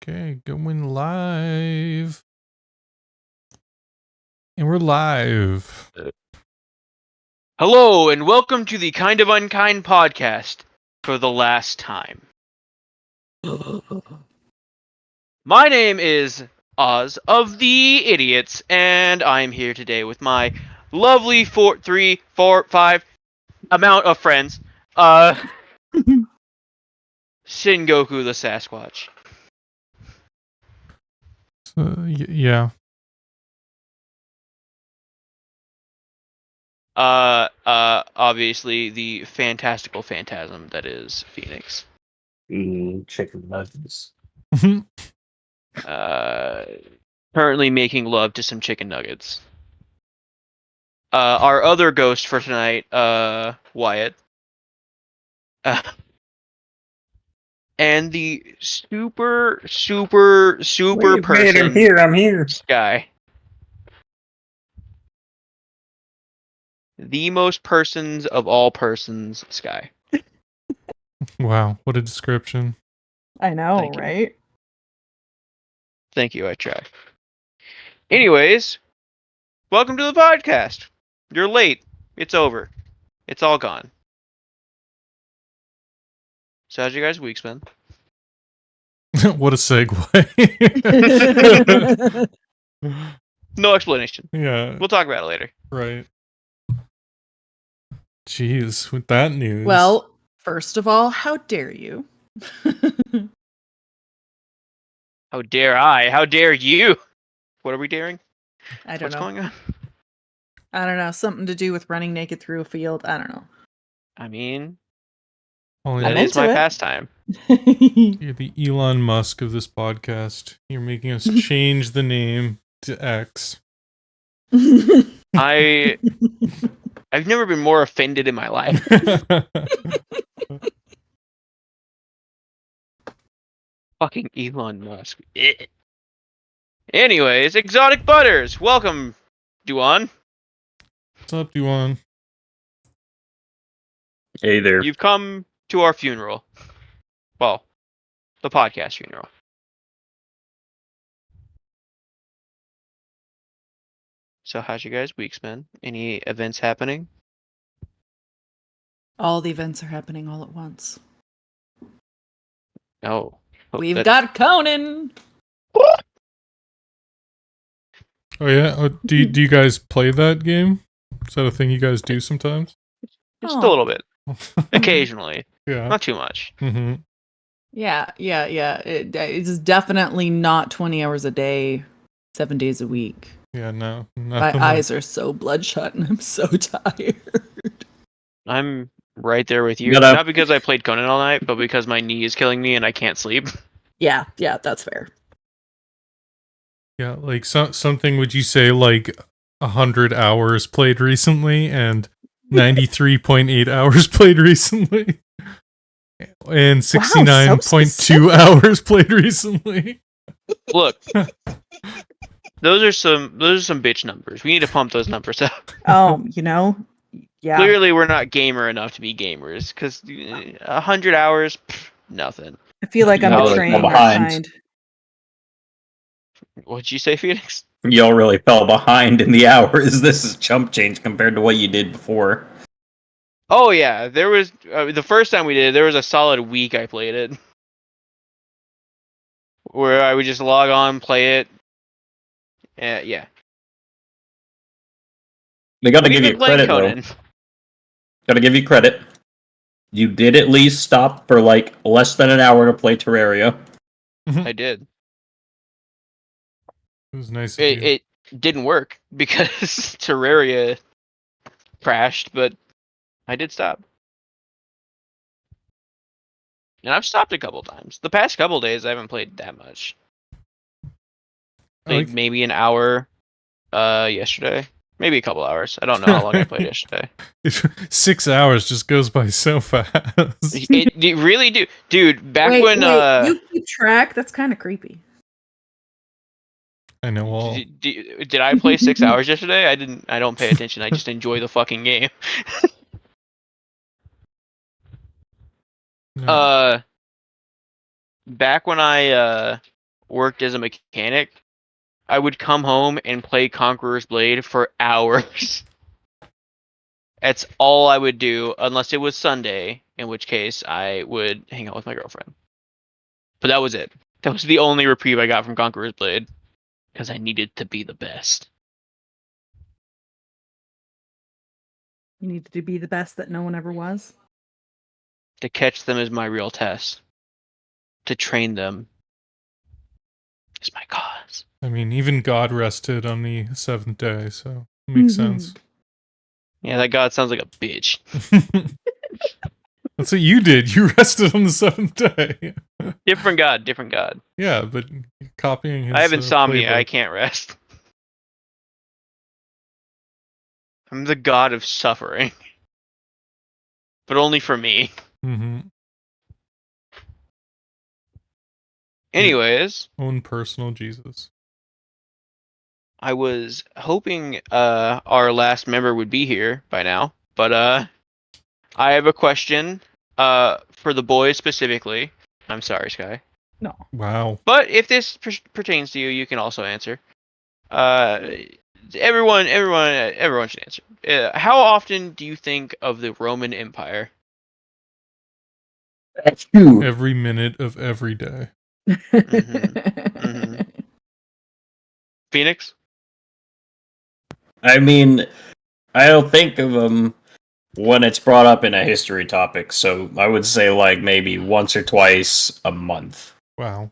Okay, going live. And we're live. Hello, and welcome to the Kind of Unkind podcast for the last time. My name is Oz of the Idiots, and I'm here today with my lovely 3, 4, 5 amount of friends. Shingoku the Sasquatch. Yeah. Obviously the fantastical phantasm that is Phoenix. Chicken nuggets. Currently making love to some chicken nuggets. Our other ghost for tonight, Wyatt. And the super Wait, I'm here. Sky. The most persons of all persons, Sky. Wow, what a description. I know, Thank you. right? Thank you, I try. Anyways, welcome to the podcast. You're late. It's over. It's all gone. So how's your guys' week's been? What a segue. No explanation. Yeah, We'll talk about it later. right. Jeez, with that news. Well, first of all, how dare you? How dare I? How dare you? What are we daring? I don't What's know. going on? I don't know. Something to do with running naked through a field. I don't know. I mean, Only that I'm is into my it. pastime. you're the Elon Musk of this podcast. You're making us change the name to X. I've never been more offended in my life. Fucking Elon Musk. Anyways, Exotic Butters, welcome, Duan. What's up, Duan? Hey there. You've come to our funeral. Well, the podcast funeral. So how's your guys' week's been? Any events happening? All the events are happening all at once. Oh. We've got Conan. Oh yeah? Do you guys play that game? Is that a thing you guys do sometimes? Just a little bit. Occasionally. Yeah. Not too much. Mm-hmm. Yeah. It's definitely not 20 hours a day, 7 days a week. Yeah, no. My eyes are so bloodshot and I'm so tired. I'm right there with you. You gotta- Not because I played Conan all night, but because my knee is killing me and I can't sleep. Yeah, that's fair. Yeah, like something would you say like 100 hours played recently and 93.8 hours played recently? And 69.2 hours played recently. Look. Those are some bitch numbers. We need to pump those numbers up. Oh, yeah. Clearly we're not gamer enough to be gamers, because 100 hours, nothing. I feel like I'm Y'all really betraying fell our behind. kind. What'd you say, Phoenix? Y'all really fell behind in the hours. This is chump change compared to what you did before. Oh yeah, there was the first time we did it, there was a solid week I played it, where I would just log on, play it. Yeah. They gotta We've give been you playing credit, though. Conan. Gotta give you credit. You did at least stop for like less than an hour to play Terraria. I did. It was nice of you. It didn't work because Terraria crashed, but I did stop. And I've stopped a couple times. The past couple days I haven't played that much. Played maybe an hour yesterday. Maybe a couple hours. I don't know how long I played yesterday. 6 hours just goes by so fast. It really do. Dude, back Wait, when you keep track? That's kind of creepy. I know all. did I play 6 hours yesterday? I don't pay attention. I just enjoy the fucking game. No. Back when I worked as a mechanic, I would come home and play Conqueror's Blade for hours. That's all I would do, unless it was Sunday, in which case I would hang out with my girlfriend. But that was it. That was the only reprieve I got from Conqueror's Blade, because I needed to be the best. You needed to be the best that no one ever was. To catch them is my real test. To train them is my cause. I mean, even God rested on the 7th day, so it makes sense. Yeah, that god sounds like a bitch. That's what you did. You rested on the 7th day. Different god. Yeah, but copying his I have insomnia, I playbook. can't rest. I'm the god of suffering. But only for me. Mm-hmm. Anyways, Own personal Jesus. I was hoping our last member would be here by now, but I have a question for the boys specifically. I'm sorry, Sky. No. Wow. But if this pertains to you, you can also answer. Everyone should answer. How often do you think of the Roman Empire? That's you. Every minute of every day. Mhm. Phoenix? I mean, I don't think of them when it's brought up in a history topic, so I would say like maybe once or twice a month. Wow.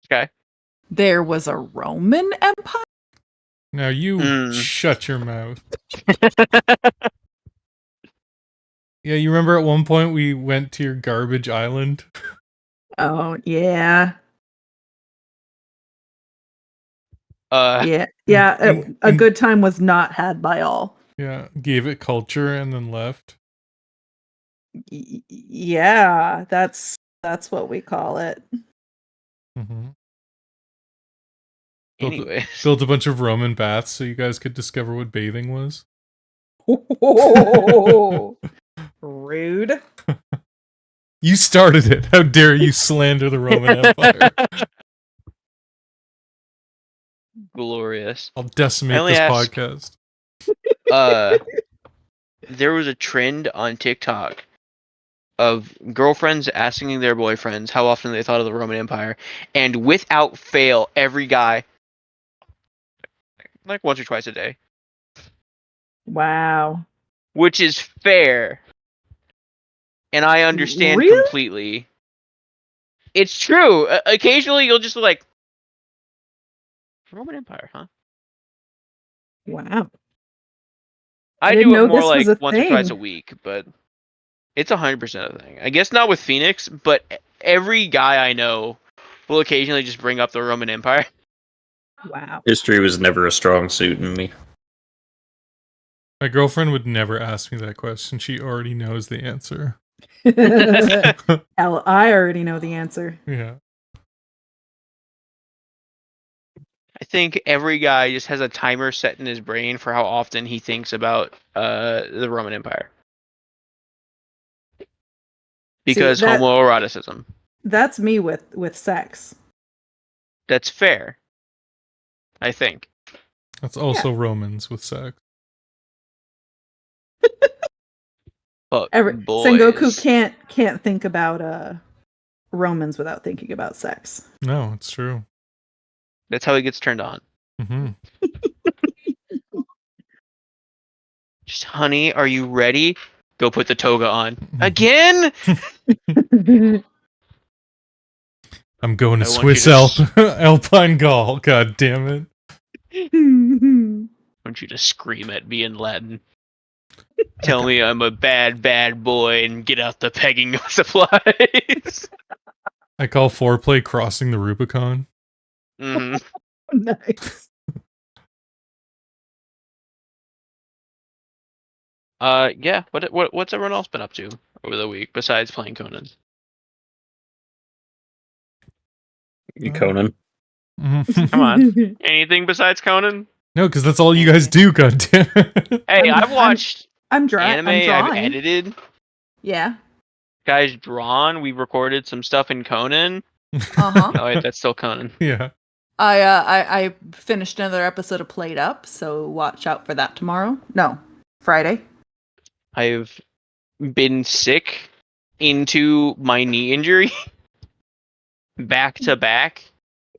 Okay. There was a Roman Empire? Now you shut your mouth. Yeah, you remember at one point we went to your garbage island? Oh, yeah. Yeah. A good time was not had by all. Yeah, gave it culture and then left. Yeah, that's what we call it. Mm-hmm. Anyway. Built a bunch of Roman baths so you guys could discover what bathing was. Rude. You started it. How dare you slander the Roman Empire? Glorious. I'll decimate this podcast. There was a trend on TikTok of girlfriends asking their boyfriends how often they thought of the Roman Empire, and without fail, every guy, like once or twice a day. Wow. Which is fair. And I understand Really? completely. It's true. Occasionally you'll just be like, Roman Empire, huh? Wow. I didn't do know it more this was like a once or twice a thing. week, but it's 100% a thing. I guess not with Phoenix, but every guy I know will occasionally just bring up the Roman Empire. Wow. History was never a strong suit in me. My girlfriend would never ask me that question. She already knows the answer. Hell, I already know the answer. Yeah. I think every guy just has a timer set in his brain for how often he thinks about the Roman Empire. Because homoeroticism. That's me with sex. That's fair. I think. That's also Romans with sex. But boys, Sengoku can't think about Romans without thinking about sex. No, it's true. that's how he gets turned on. Mm-hmm. Just, honey, are you ready? Go put the toga on. Again? I'm going to I want Swiss you to Alpine Gaul. God damn it. I want you to scream at me in Latin. Tell me I'm a bad, bad boy and get out the pegging supplies. I call foreplay crossing the Rubicon. Mm-hmm. Nice. Yeah. What's everyone else been up to over the week besides playing Conan? Conan. Come on. Anything besides Conan? No, because that's all you guys do, goddammit. Hey, I've watched I'm anime. drawing. I've edited. Yeah. guy's drawn. We recorded some stuff in Conan. Uh-huh. No, wait, that's still Conan. Yeah. I finished another episode of Played Up, so watch out for that tomorrow. No, Friday. I've been sick into my knee injury. Back to back.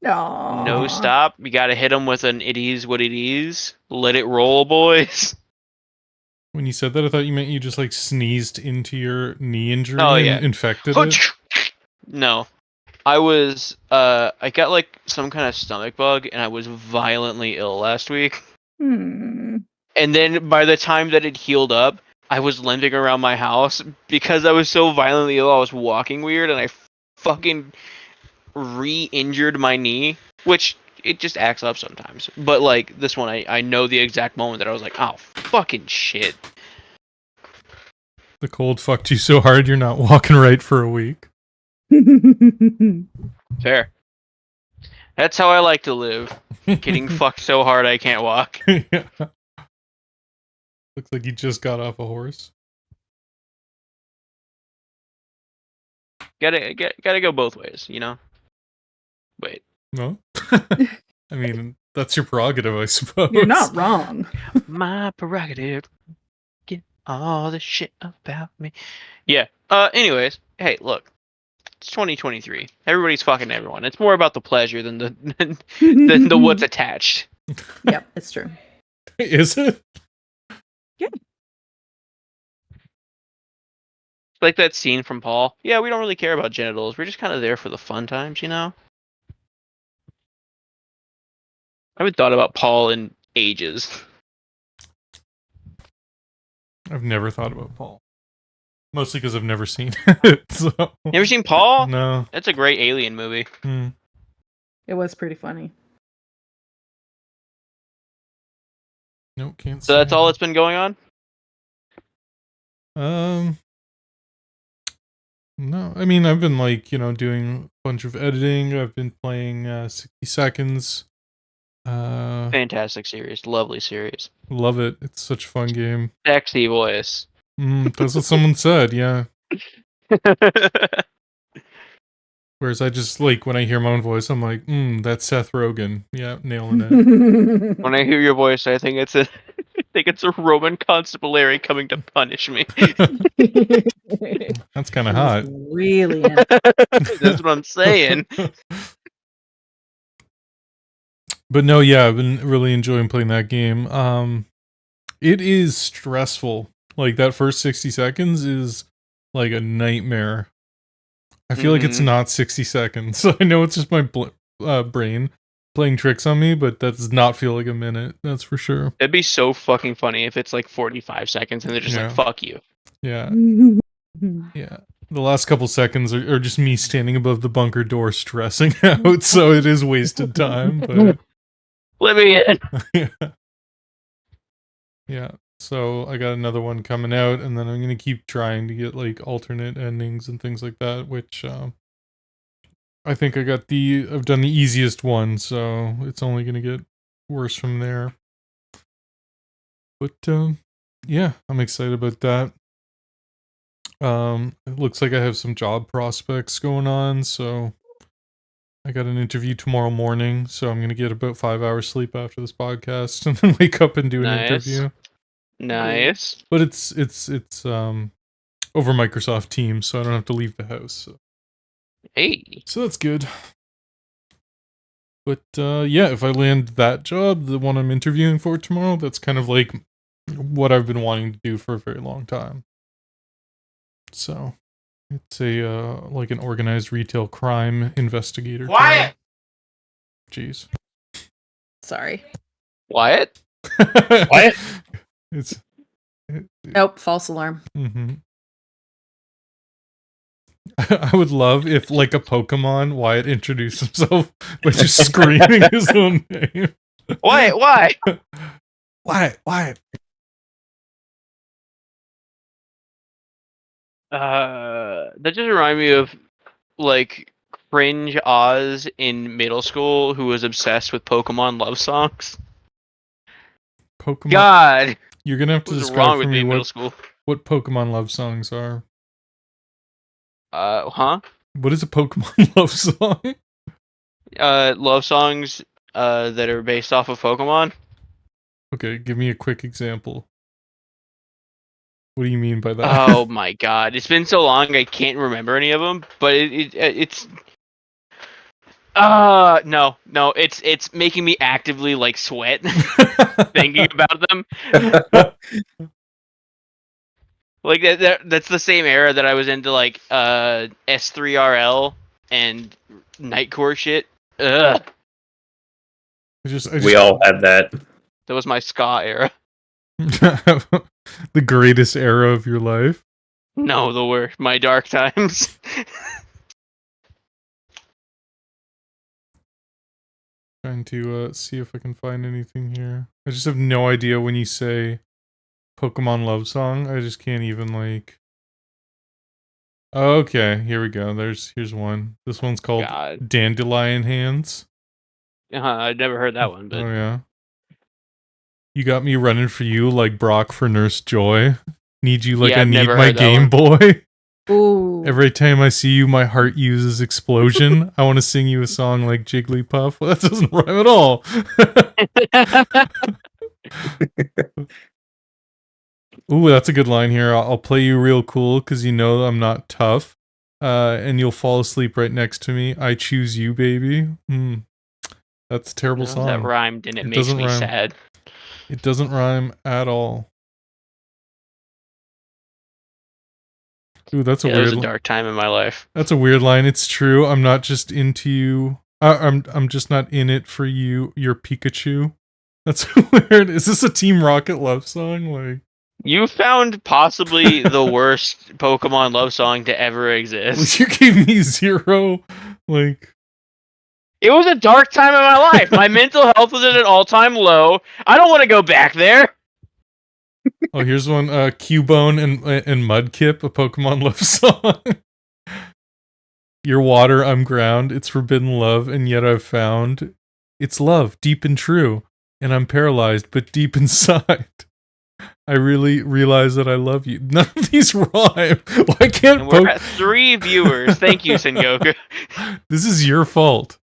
No stop. You gotta hit him with an it is what it is. Let it roll, boys. When you said that, I thought you meant you just like sneezed into your knee injury Oh, and yeah. infected it. No. I got like some kind of stomach bug and I was violently ill last week. Hmm. And then by the time that it healed up, I was limping around my house because I was so violently ill. I was walking weird and I fucking re-injured my knee, which it just acts up sometimes. But like this one, I know the exact moment that I was like, oh, fucking shit. The cold fucked you so hard you're not walking right for a week. Fair. That's how I like to live. Getting fucked so hard I can't walk. Yeah. Looks like you just got off a horse. Gotta go both ways, you know? Wait. No? I mean, that's your prerogative, I suppose. You're not wrong. My prerogative. Get all the shit about me. Yeah. Anyways, hey, look. It's 2023. Everybody's fucking everyone. It's more about the pleasure than the what's attached. Yep, it's true. Is it? Yeah. Like that scene from Paul. Yeah, we don't really care about genitals. We're just kind of there for the fun times, you know? I haven't thought about Paul in ages. I've never thought about Paul. Mostly because I've never seen it. So. Never seen Paul? No. That's a great alien movie. It was pretty funny. Nope, can't So that's all that's been going on? No, I mean, I've been like, doing a bunch of editing. I've been playing 60 Seconds. Fantastic series. Lovely series. Love it. It's such a fun game. Sexy voice. That's what someone said, yeah. Whereas I just, like, when I hear my own voice, I'm like, that's Seth Rogen. Yeah, nailing it. When I hear your voice, I think it's a Roman constabulary coming to punish me. That's kind of hot. Really? That's what I'm saying. But no, yeah, I've been really enjoying playing that game. It is stressful. Like, that first 60 seconds is like a nightmare. I feel like it's not 60 seconds. I know it's just my brain playing tricks on me, but that does not feel like a minute. That's for sure. It'd be so fucking funny if it's like 45 seconds and they're just like, fuck you. Yeah. Yeah. The last couple seconds are just me standing above the bunker door stressing out, so it is wasted time. But let me in. Yeah. Yeah. So I got another one coming out, and then I'm gonna keep trying to get like alternate endings and things like that, which I think I've done the easiest one, so it's only gonna get worse from there. But yeah, I'm excited about that. It looks like I have some job prospects going on, so I got an interview tomorrow morning, so I'm gonna get about 5 hours sleep after this podcast and then wake up and do an interview. Nice. But it's over Microsoft Teams, so I don't have to leave the house. So. Hey. So that's good. But yeah, if I land that job, the one I'm interviewing for tomorrow, that's kind of like what I've been wanting to do for a very long time. So it's a like an organized retail crime investigator. Quiet! Jeez. Sorry. Wyatt? Wyatt? Nope, false alarm. I would love if, like a Pokemon, Wyatt introduced himself by just screaming his own name. Wyatt, why? Wyatt. That just reminded me of like cringe Oz in middle school who was obsessed with Pokemon love songs. Pokemon. God, You're gonna have to what was describe wrong for with me me in middle school? what Pokemon love songs are. Huh? What is a Pokemon love song? Love songs that are based off of Pokemon. Okay, give me a quick example. What do you mean by that? Oh my god, it's been so long I can't remember any of them. But it's no, it's making me actively like sweat thinking about them. Like that's the same era that I was into like S3RL and Nightcore shit. Ugh, I just We all had that. that was my ska era. the greatest era of your life. No, the worst. My dark times. Trying to see if I can find anything here. I just have no idea when you say Pokemon love song. I just can't even like. Okay, here we go. Here's one. This one's called God. Dandelion Hands. I'd never heard that one, but Oh yeah. You got me running for you like Brock for Nurse Joy. Need you like Yeah, I I've need never my heard that Game one. Boy. Ooh. Every time I see you, my heart uses explosion. I want to sing you a song like Jigglypuff. Well, that doesn't rhyme at all. Ooh, that's a good line here. I'll play you real cool because you know I'm not tough. And you'll fall asleep right next to me. I choose you, baby. That's a terrible No, song. that rhymed and it makes doesn't me rhyme. sad. It doesn't rhyme at all. Ooh, that's a That weird. was a dark time in my life. That's a weird line. It's true. I'm not just into you. I'm just not in it for you. You're Pikachu. That's weird. Is this a Team Rocket love song? Like You found possibly the worst Pokemon love song to ever exist. you gave me 0. Like It was a dark time in my life. My mental health was at an all-time low. I don't want to go back there. oh, here's one. Cubone and Mudkip, a Pokemon love song. You're water, I'm ground. It's forbidden love, and yet I've found it's love, deep and true. And I'm paralyzed, but deep inside, I really realize that I love you. None of these rhyme. Why can't And we're at 3 viewers. Thank you, Sengoku. This is your fault.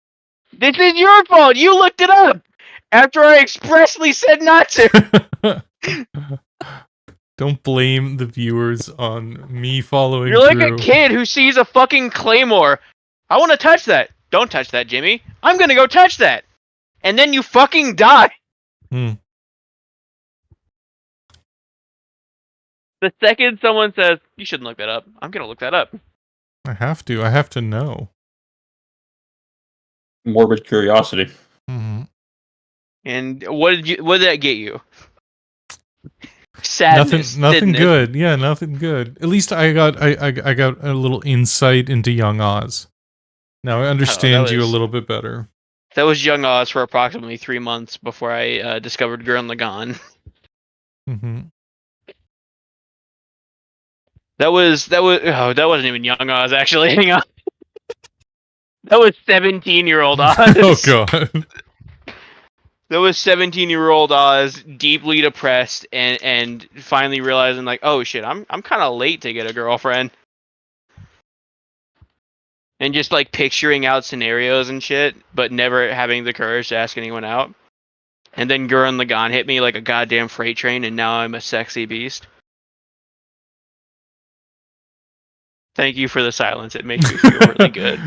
This is your fault. You looked it up after I expressly said not to. Don't blame the viewers on me following You're like through. a kid who sees a fucking claymore. I want to touch that. Don't touch that, Jimmy. I'm gonna go touch that. And then you fucking die. Hmm. The second someone says, you shouldn't look that up, I'm gonna look that up. I have to. I have to know. Morbid curiosity. Mm-hmm. And what did that get you? Sadness. Nothing didn't it? good. Yeah, nothing good. At least I got a little insight into young Oz. Now I understand you a little bit better. That was young Oz for approximately 3 months before I discovered Gurren Lagann. Mm-hmm. That wasn't even young Oz actually. Hang on. That was 17-year-old Oz. Oh god. That was 17-year-old Oz, deeply depressed, and finally realizing like, oh shit, I'm kind of late to get a girlfriend, and just like picturing out scenarios and shit, but never having the courage to ask anyone out. And then Gurren Lagann hit me like a goddamn freight train, and now I'm a sexy beast. Thank you for the silence. It makes me feel really good.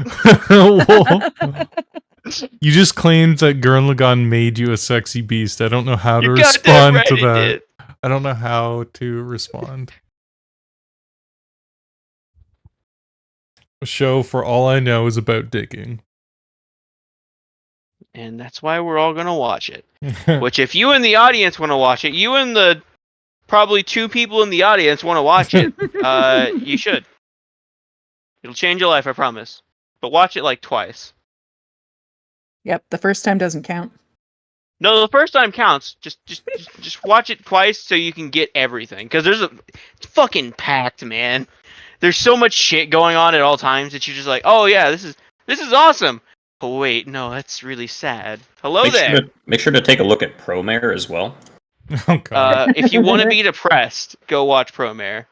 You just claimed that Gurren Lagann made you a sexy beast. I don't know how to You're goddamn respond right to it that. did. I don't know how to respond. A show, for all I know, is about digging. And that's why we're all gonna watch it. Which, if you in the audience want to watch it, you and the probably 2 people in the audience want to watch it, you should. It'll change your life, I promise. But watch it like twice. Yep, the first time doesn't count. No, the first time counts. Just watch it twice so you can get everything. Because it's fucking packed, man. There's so much shit going on at all times that you're just like, oh yeah, this is awesome. Oh wait, no, that's really sad. Hello there. Make sure to take a look at Promare as well. Oh god. If you want to be depressed, go watch Promare.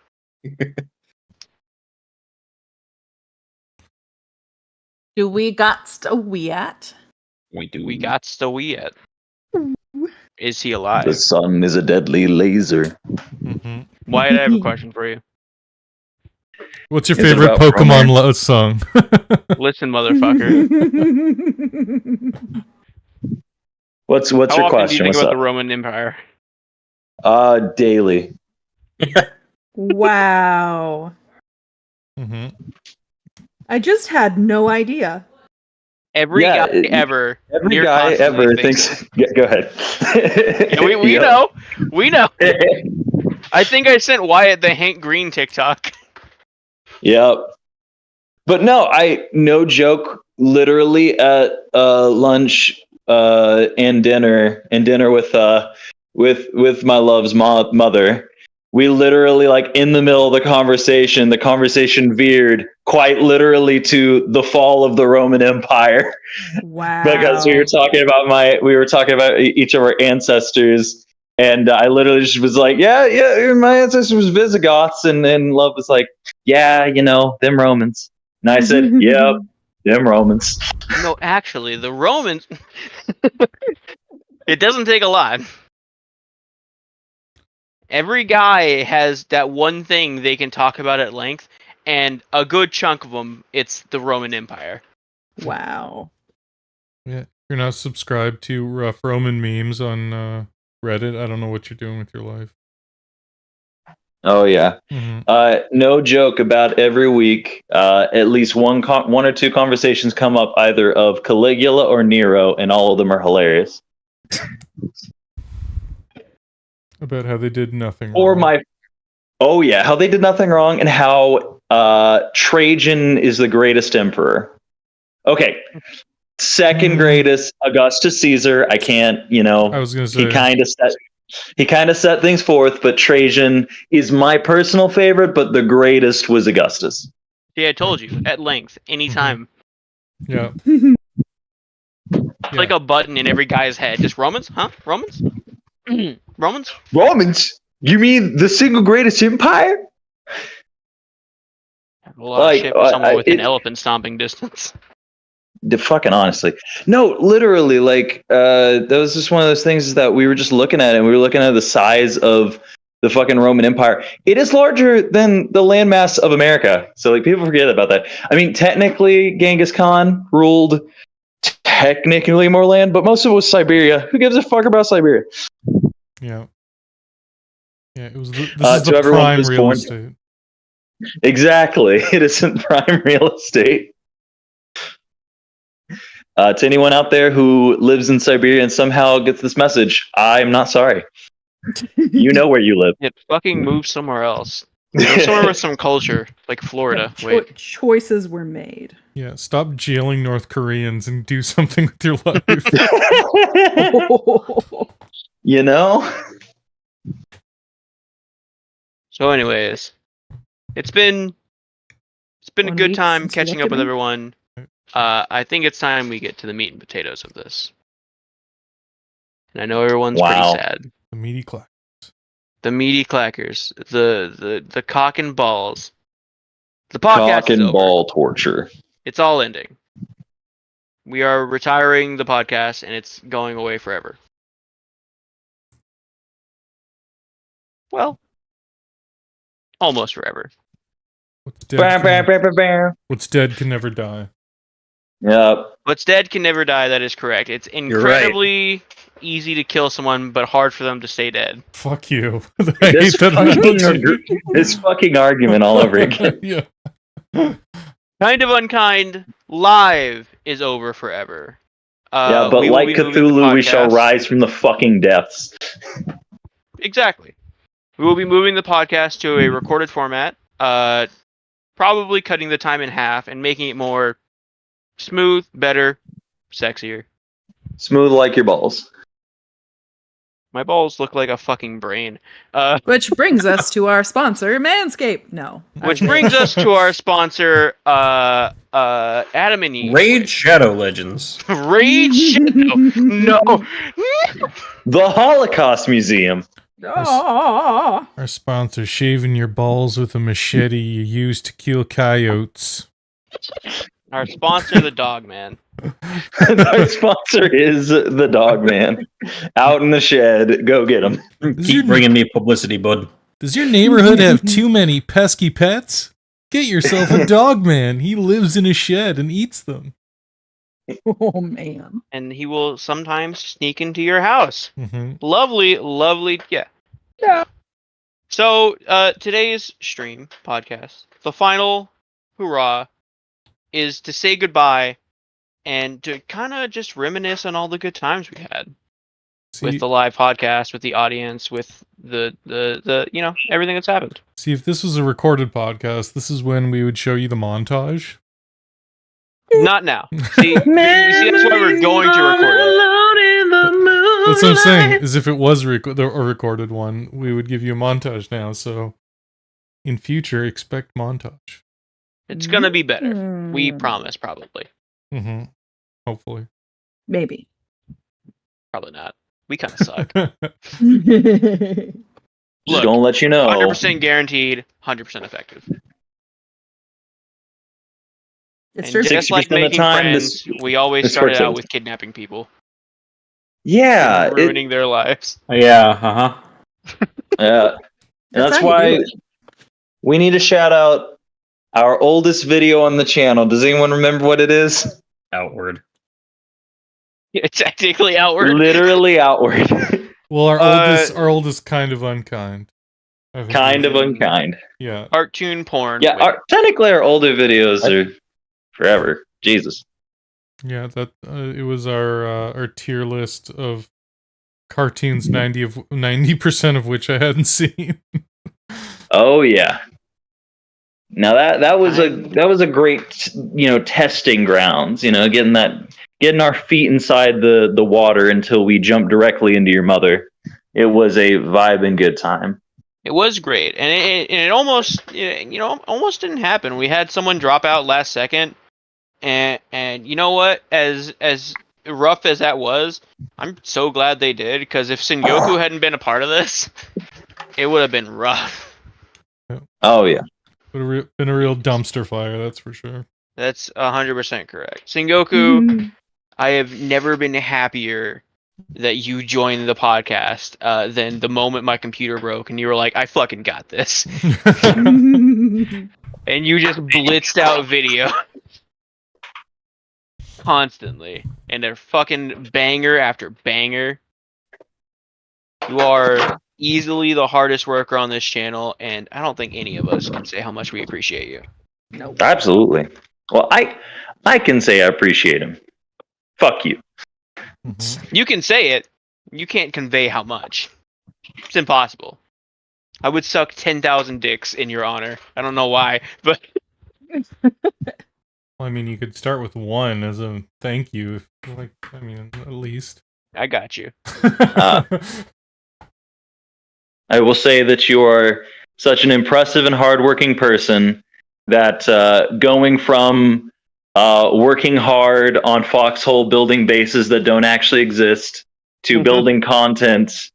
Do we got a we at? We do. We got Stoiet. Is he alive? The sun is a deadly laser. Mm-hmm. Wyatt, I have a question for you. What's your Is it favorite about Pokemon romance? song? Listen, motherfucker. What's How your often do you question? think What's about up? the Roman Empire? Daily. Wow. Mm-hmm. I just had no idea. Every Yeah, guy ever. Every near guy constantly ever thinks thinks. Yeah, go ahead. Yeah, we Yep. know. We know. I think I sent Wyatt the Hank Green TikTok. Yep. But no, no joke. Literally at lunch and dinner with my love's mother, we literally, like, in the middle of the conversation veered quite literally to the fall of the Roman Empire. Wow. Because we were talking about each of our ancestors, and I literally just was like, yeah, my ancestor was Visigoths, and Love was like, yeah, them Romans, and I said, yep, them Romans. No, actually, the Romans. It doesn't take a lot. Every guy has that one thing they can talk about at length, and a good chunk of them, it's the Roman Empire. Wow. Yeah, you're not subscribed to Rough Roman memes on Reddit. I don't know what you're doing with your life. Oh yeah. Mm-hmm. No joke. About every week, at least one or two conversations come up either of Caligula or Nero, and all of them are hilarious. About how they did nothing Or wrong. how they did nothing wrong, and how Trajan is the greatest emperor. Okay, second greatest, Augustus Caesar. I can't, I was gonna say he kind of set things forth, but Trajan is my personal favorite, but the greatest was Augustus. See, I told you, at length, anytime. Yeah. It's like a button in every guy's head. Just Romans? Huh? Romans? Romans? Romans? You mean the single greatest empire? A lot of shit for someone with an elephant stomping distance. Fucking honestly, no, literally, like that was just one of those things that we were just looking at, and we were looking at the size of the fucking Roman Empire. It is larger than the landmass of America, so like people forget about that. I mean, technically, Genghis Khan ruled technically more land, but most of it was Siberia. Who gives a fuck about Siberia? Yeah. Yeah, it was. This is the everyone prime who's real born- estate. Exactly, it isn't prime real estate. To anyone out there who lives in Siberia and somehow gets this message, I'm not sorry. You know where you live. It fucking moved somewhere else. Go somewhere with some culture, like Florida. Wait. Choices were made. Yeah, stop jailing North Koreans and do something with your life. You know? So anyways, it's been a 1 good week time since you catching looked up with at me? everyone. I think it's time we get to the meat and potatoes of this. And I know everyone's pretty sad. The meaty clack. The meaty clackers, the cock and balls. The podcast Cock is and over. ball torture. It's all ending. We are retiring the podcast, and it's going away forever. Well, almost forever. What's dead can never die. Yep. What's dead can never die. That is correct. It's incredibly easy to kill someone, but hard for them to stay dead. Fuck you. I hate that analogy. This fucking argument all over again. Yeah. Kind of Unkind live is over forever. Yeah, but we will like be moving the Cthulhu, we shall podcast- rise from the fucking depths. Exactly. We will be moving the podcast to a recorded format. Probably cutting the time in half and making it more smooth, better, sexier. Smooth like your balls. My balls look like a fucking brain. Which brings us to our sponsor, Manscaped. No. Which brings us to our sponsor, Adam and Eve. Raid Shadow Legends. Raid Shadow. No. The Holocaust Museum. Oh. Our sponsor, shaving your balls with a machete you use to kill coyotes. Our sponsor, the Dog Man. Our sponsor is the Dog Man. Out in the shed. Go get him. Keep bringing me publicity, bud. Does your neighborhood have too many pesky pets? Get yourself a Dog Man. He lives in a shed and eats them. Oh man. And he will sometimes sneak into your house. Mm-hmm. Lovely. Yeah. So, today's stream podcast, the final hurrah, is to say goodbye and to kind of just reminisce on all the good times we had with the live podcast, with the audience, with the everything that's happened. See, if this was a recorded podcast, this is when we would show you the montage. Not now. See, that's why we're going to record it. That's what I'm saying, is if it was a recorded one, we would give you a montage now, so in future, expect montage. It's gonna be better. We promise, probably. Mm-hmm. Hopefully. Maybe. Probably not. We kind of suck. Just Look, gonna let you know. 100% guaranteed, 100% effective. It's And true. just 60% like of the making time, friends, we always this started works out out. with kidnapping people. Yeah. And ruining their lives. Yeah, Yeah. That's how you why do it. we need to shout out our oldest video on the channel. Does anyone remember what it is? outward. It's technically outward. Literally outward. Well, our oldest kind of unkind. I think Kind is- of unkind. Yeah. Cartoon porn. Yeah, technically our older videos are forever. Jesus. Yeah, that it was our tier list of cartoons, 90% of which I hadn't seen. Oh yeah. Now that was a great testing grounds. Getting our feet inside the water until we jumped directly into your mother. It was a vibe and good time. It was great, and it almost almost didn't happen. We had someone drop out last second, and you know what? As rough as that was, I'm so glad they did, because if Sengoku hadn't been a part of this, it would have been rough. Oh yeah. Would have been a real dumpster fire, that's for sure. That's 100% correct. Sengoku, I have never been happier that you joined the podcast than the moment my computer broke and you were like, I fucking got this. And you just blitzed out video constantly. And they're fucking banger after banger. You are easily the hardest worker on this channel, and I don't think any of us can say how much we appreciate you. Nope. Absolutely. Well, I can say I appreciate him. Fuck you. Mhm. You can say it, you can't convey how much. It's impossible. I would suck 10,000 dicks in your honor. I don't know why, but Well, I mean, you could start with one as a thank you, at least. I got you. I will say that you are such an impressive and hardworking person that going from working hard on Foxhole building bases that don't actually exist to building content,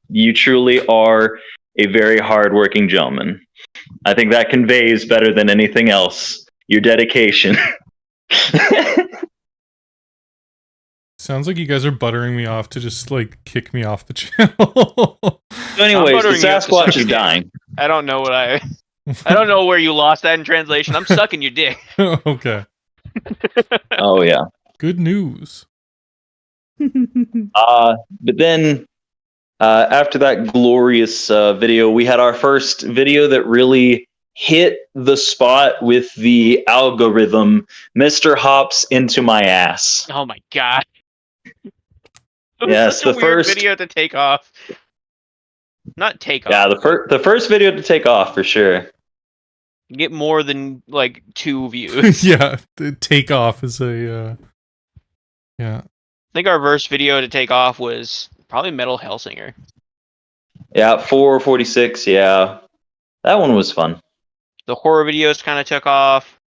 you truly are a very hardworking gentleman. I think that conveys better than anything else your dedication. Sounds like you guys are buttering me off to just kick me off the channel. So anyways, the buttering you up to Sasquatch suck is your dick. dying. I don't know what I don't know where you lost that in translation. I'm sucking your dick. Okay. Oh yeah. Good news. But then after that glorious video, we had our first video that really hit the spot with the algorithm, Mr. Hops into my ass. Oh my god. Yes, Such a the weird first video to take off. Not take off. Yeah, the first video to take off for sure. Get more than 2 views. Yeah, the takeoff is a yeah. I think our first video to take off was probably Metal Hellsinger. Yeah, 446, yeah. That one was fun. The horror videos kind of took off.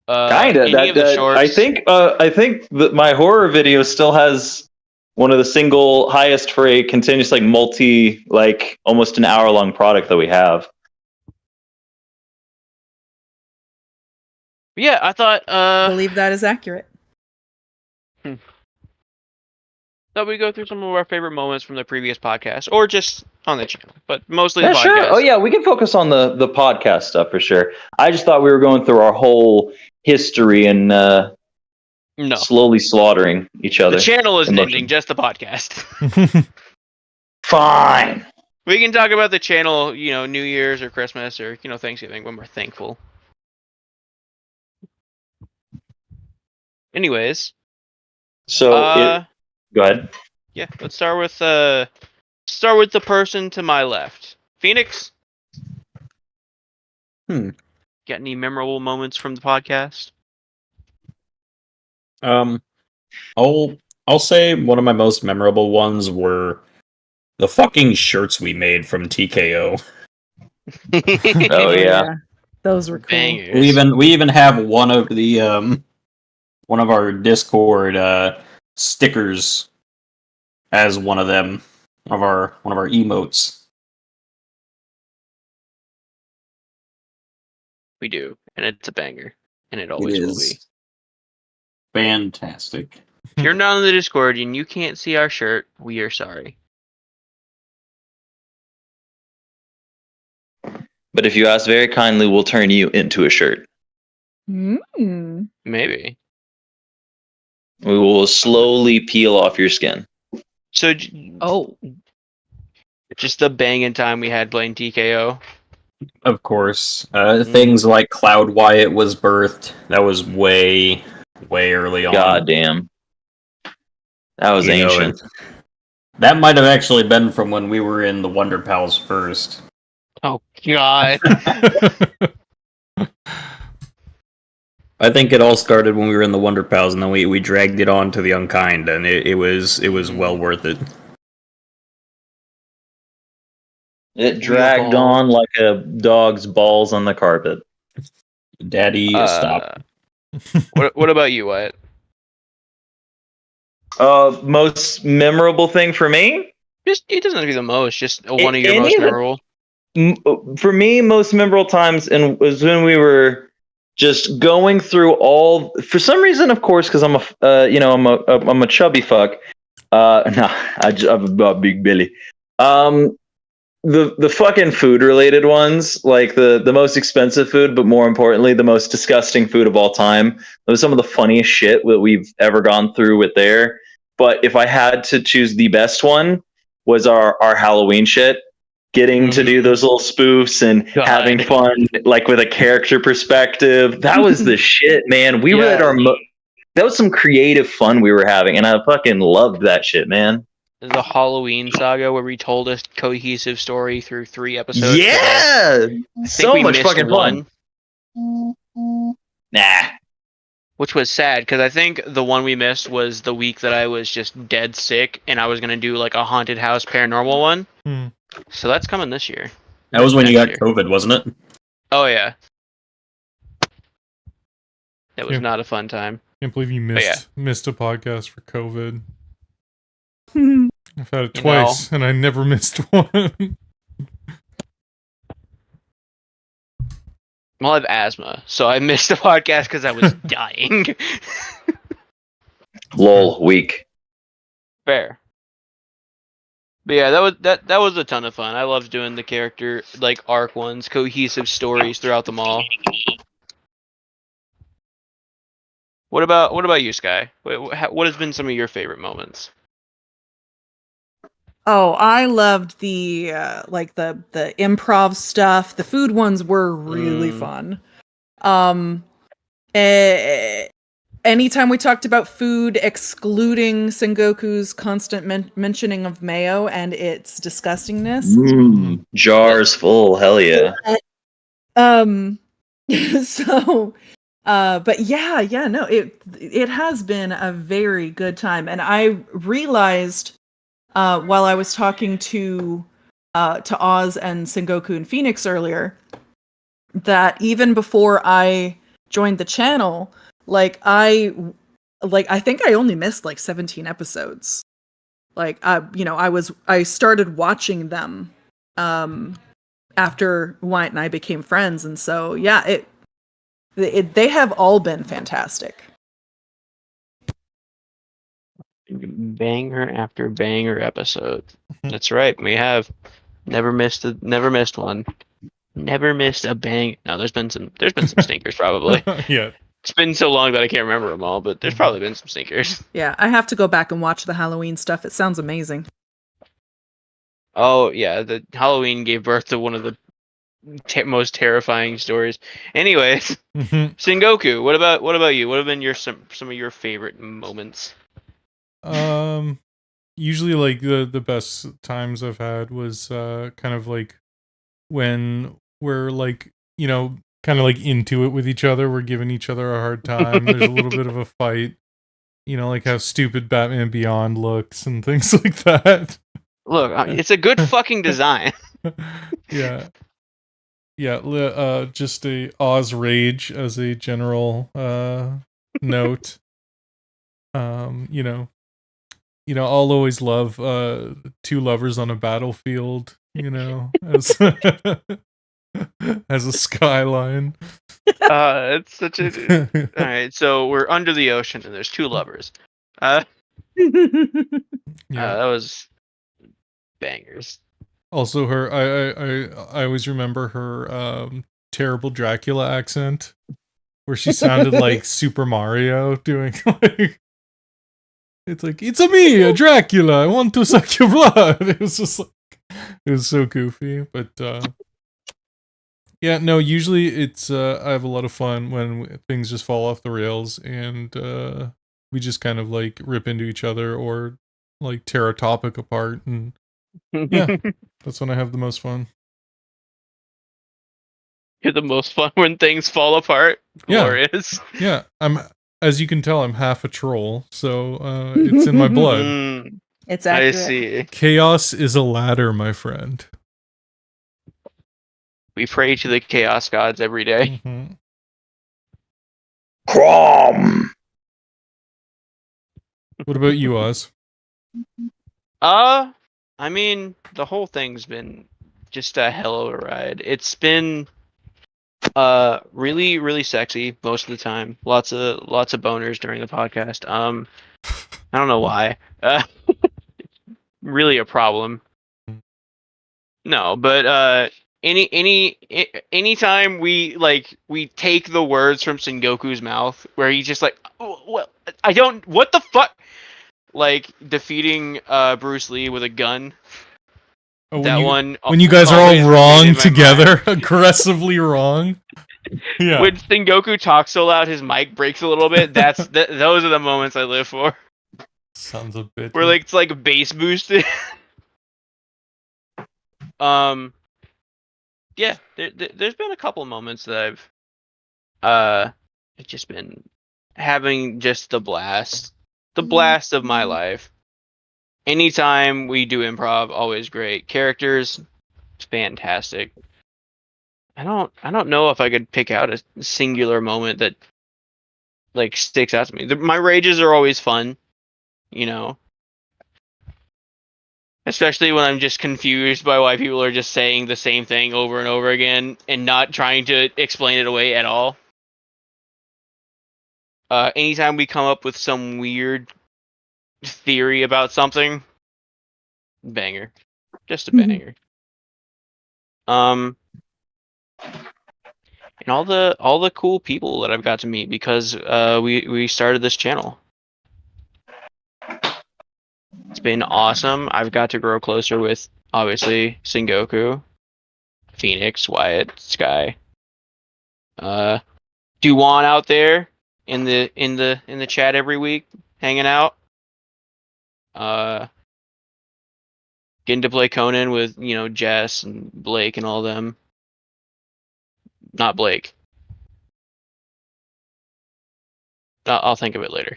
Kinda. Any of the shorts. I think that my horror video still has one of the single highest for a continuous multi almost an hour-long product that we have. Yeah, I thought I believe that is accurate. thought we'd go through some of our favorite moments from the previous podcast, or just on the channel, but mostly Yeah, the podcast. sure. Oh yeah, we can focus on the podcast stuff for sure. I just thought we were going through our whole history and No, slowly slaughtering each other. the channel isn't Emotion. ending, just the podcast. Fine. We can talk about the channel, New Year's or Christmas or Thanksgiving when we're thankful. Anyways, So go ahead. yeah, let's start with the person to my left, Phoenix. Got any memorable moments from the podcast? I'll say one of my most memorable ones were the fucking shirts we made from TKO. Oh yeah. Those were cool. Bangers. We even have one of the one of our Discord stickers as one of them, one of our emotes. We do, and it's a banger, and it always will be. Fantastic. If you're not on the Discord and you can't see our shirt, we are sorry. But if you ask very kindly, we'll turn you into a shirt. Maybe. We will slowly peel off your skin. So, Oh, just the banging time we had playing TKO. Of course. Things like Cloud Wyatt was birthed. That was way early on. God damn. That was ancient. That might have actually been from when we were in the Wonder Pals first. Oh, God. I think it all started when we were in the Wonder Pals, and then we dragged it on to the Unkind, and it was well worth it. It dragged on like a dog's balls on the carpet. Daddy, stop. What about you, Wyatt? Most memorable thing for me? Just it doesn't have to be the most. Just one of your any most of the- memorable. For me, most memorable times was when we were just going through all. For some reason, of course, because I'm a chubby fuck. I'm a big Billy. The fucking food related ones, like the most expensive food, but more importantly, the most disgusting food of all time. That was some of the funniest shit that we've ever gone through with there. But if I had to choose the best one, was our Halloween shit. Getting to do those little spoofs and having fun, like with a character perspective. That was the shit, man. We were at our that was some creative fun we were having, and I fucking loved that shit, man. The Halloween saga where we told a cohesive story through 3 episodes. Yeah, so much fucking fun. Nah. Which was sad, because I think the one we missed was the week that I was just dead sick, and I was going to do like a haunted house paranormal one. So that's coming this year. That was when you got COVID, wasn't it? Oh, yeah. It was not a fun time. Can't believe you missed a podcast for COVID. Hmm. I've had it twice, and I never missed one. Well, I have asthma, so I missed the podcast because I was dying. Lol, weak. Fair. But yeah, that was a ton of fun. I loved doing the character like arc ones, cohesive stories throughout them all. What about you, Sky? What has been some of your favorite moments? Oh, I loved the like the improv stuff. The food ones were really fun. Anytime we talked about food, excluding Sengoku's constant mentioning of mayo and its disgustingness. Jars full, hell yeah. So, but yeah, no, it has been a very good time, and I realized while I was talking to Oz and Sengoku and Phoenix earlier that even before I joined the channel, I think I only missed like 17 episodes. I started watching them after Wyatt and I became friends, and so yeah, They have all been fantastic. Banger after banger episode. That's right. We have never missed one. Never missed a bang. No, there's been some stinkers probably. Yeah. It's been so long that I can't remember them all, but there's probably been some stinkers. Yeah, I have to go back and watch the Halloween stuff. It sounds amazing. Oh yeah, the Halloween gave birth to one of the most terrifying stories. Anyways, Sengoku, what about you? What have been some of your favorite moments? Usually like the best times I've had was kind of like when we're like, you know, kind of like into it with each other. We're giving each other a hard time. There's a little bit of a fight. You know, like how stupid Batman Beyond looks and things like that. Look, it's a good fucking design. Yeah. Yeah, just a Oz rage as a general note. I'll always love two lovers on a battlefield, as as a skyline. It's such a all right. So we're under the ocean and there's two lovers. That was bangers. Also, I always remember her terrible Dracula accent, where she sounded like Super Mario doing like. It's like, it's me, a Dracula. I want to suck your blood. It was just like, it was so goofy. But yeah, no. Usually, it's I have a lot of fun when things just fall off the rails and we just kind of like rip into each other or like tear a topic apart, and yeah, that's when I have the most fun. You're the most fun when things fall apart. Glorious. Yeah, as you can tell, I'm half a troll, so it's in my blood. It's accurate. I see. Chaos is a ladder, my friend. We pray to the chaos gods every day. Mm-hmm. Crom. What about you, Oz? I mean, the whole thing's been just a hell of a ride. It's been really, really sexy most of the time. Lots of boners during the podcast. I don't know why. Really a problem. No, but anytime we take the words from Sengoku's mouth, where he's just like, oh, well, what the fuck, like defeating Bruce Lee with a gun. Oh, when you guys are all wrong together, aggressively wrong. Yeah. When Sengoku talks so loud, his mic breaks a little bit. Those are the moments I live for. Sounds a bit. Where like it's like bass boosted. Yeah, there's been a couple moments that I've just been having just the blast of my life. Anytime we do improv, always great. Characters, fantastic. I don't know if I could pick out a singular moment that like sticks out to me. My rages are always fun, especially when I'm just confused by why people are just saying the same thing over and over again and not trying to explain it away at all. Anytime we come up with some weird theory about something, banger, just a banger. And all the cool people that I've got to meet because we started this channel. It's been awesome. I've got to grow closer with obviously Sengoku, Phoenix, Wyatt, Sky, Duwan out there in the chat every week, hanging out. Getting to play Conan with Jess and Blake and all them. Not Blake. I'll think of it later.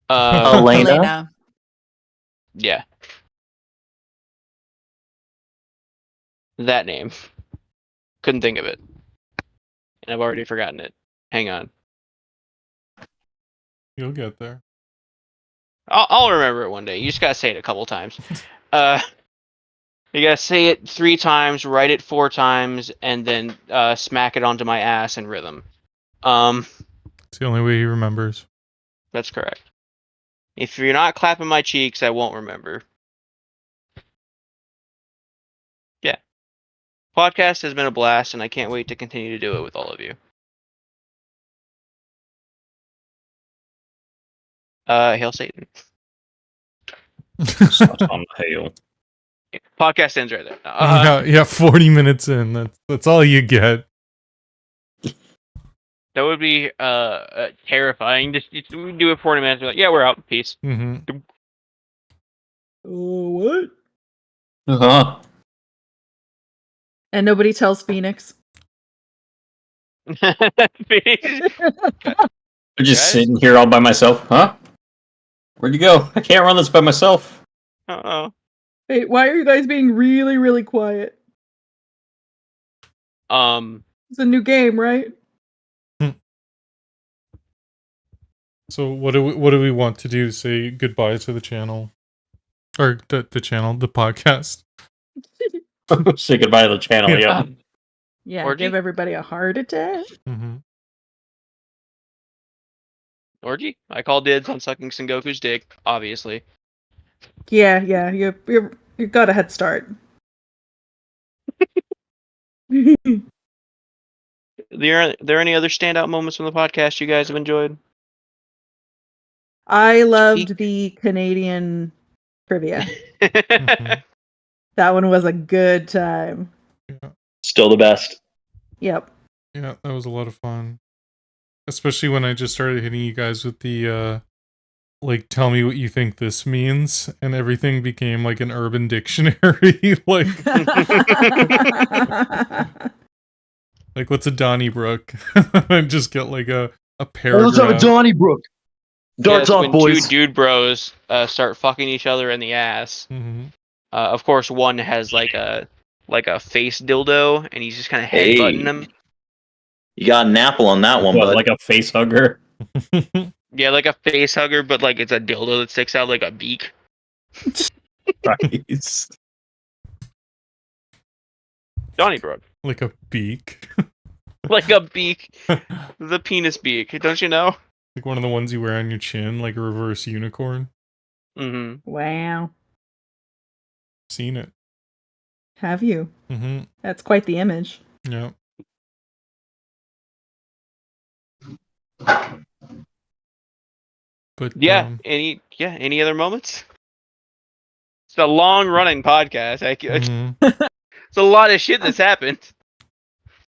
Elena. Yeah. That name. Couldn't think of it. And I've already forgotten it. Hang on. You'll get there. I'll remember it one day. You just gotta say it a couple times. You gotta say it 3 times, write it 4 times, and then smack it onto my ass in rhythm. It's the only way he remembers. That's correct. If you're not clapping my cheeks, I won't remember. Yeah. Podcast has been a blast, and I can't wait to continue to do it with all of you. Hail Satan. On hail. Podcast ends right there. Yeah, 40 minutes in. That's all you get. That would be terrifying. Just we do it 40 minutes. We're like, yeah, we're out. Peace. Mm-hmm. Oh, what? Uh-huh. And nobody tells Phoenix. I'm just Guys? sitting here all by myself. Huh? Where'd you go? I can't run this by myself. Uh-oh. Hey, why are you guys being really, really quiet? It's a new game, right? So what do we want to do? Say goodbye to the channel, or the channel, the podcast. Say goodbye to the channel, yeah. Yeah, Orgy? give everybody a heart attack. Mm-hmm. Orgy? I call dibs on sucking Sengoku's dick, obviously. Yeah, you got a head start. Are there any other standout moments from the podcast you guys have enjoyed? I loved the Canadian trivia. Mm-hmm. That one was a good time. Yeah. Still the best. Yep. Yeah, that was a lot of fun. Especially when I just started hitting you guys with the like, tell me what you think this means, and everything became like an urban dictionary. like what's a Donnybrook? And just get like a paragraph. Donnybrook. Darts Yes, off, when boys. two dude bros start fucking each other in the ass. Mm-hmm. Of course, one has like a face dildo, and he's just kind of Hey. headbutting them. You got an apple on that one, What, bud. like a face hugger? Yeah, like a face hugger, but like it's a dildo that sticks out like a beak. Christ. Donnybrook. Like a beak. Like a beak. The penis beak. Don't you know? Like one of the ones you wear on your chin, like a reverse unicorn. Mm-hmm. Wow. Seen it. Have you? Mm-hmm. That's quite the image. Yeah. But Yeah. Any other moments? It's a long running podcast. mhm. It's a lot of shit that's happened.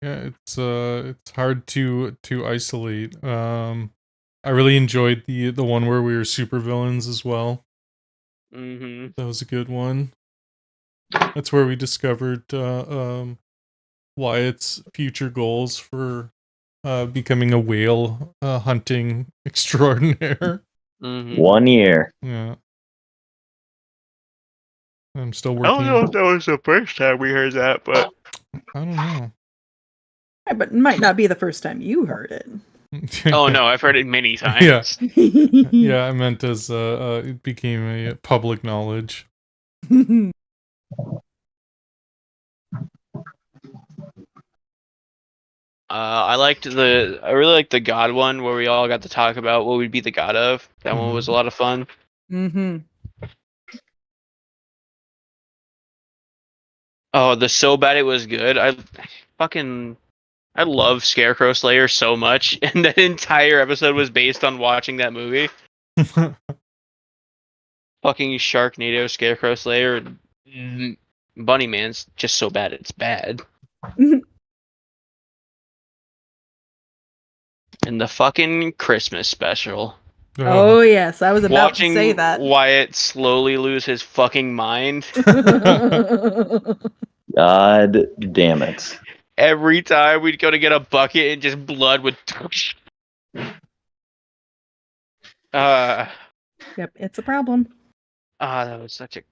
Yeah, it's hard to isolate. I really enjoyed the one where we were supervillains as well. Mm-hmm. That was a good one. That's where we discovered Wyatt's future goals for becoming a whale hunting extraordinaire. Mm-hmm. 1 year. Yeah. I'm still I working. don't know if that was the first time we heard that, but I don't know. Yeah, but it might not be the first time you heard it. oh no, I've heard it many times. Yeah. Yeah, I meant as it became a public knowledge. I really liked the God one where we all got to talk about what we'd be the God of. That one was a lot of fun. Mm-hmm. Oh, the so bad it was good. I love Scarecrow Slayer so much, and that entire episode was based on watching that movie. Fucking Sharknado Scarecrow Slayer. Bunny Man's just so bad it's bad. And the fucking Christmas special. Oh yes, I was about Watching to say that. Wyatt slowly lose his fucking mind. God damn it. Every time we'd go to get a bucket and just blood would Yep, it's a problem. that was such a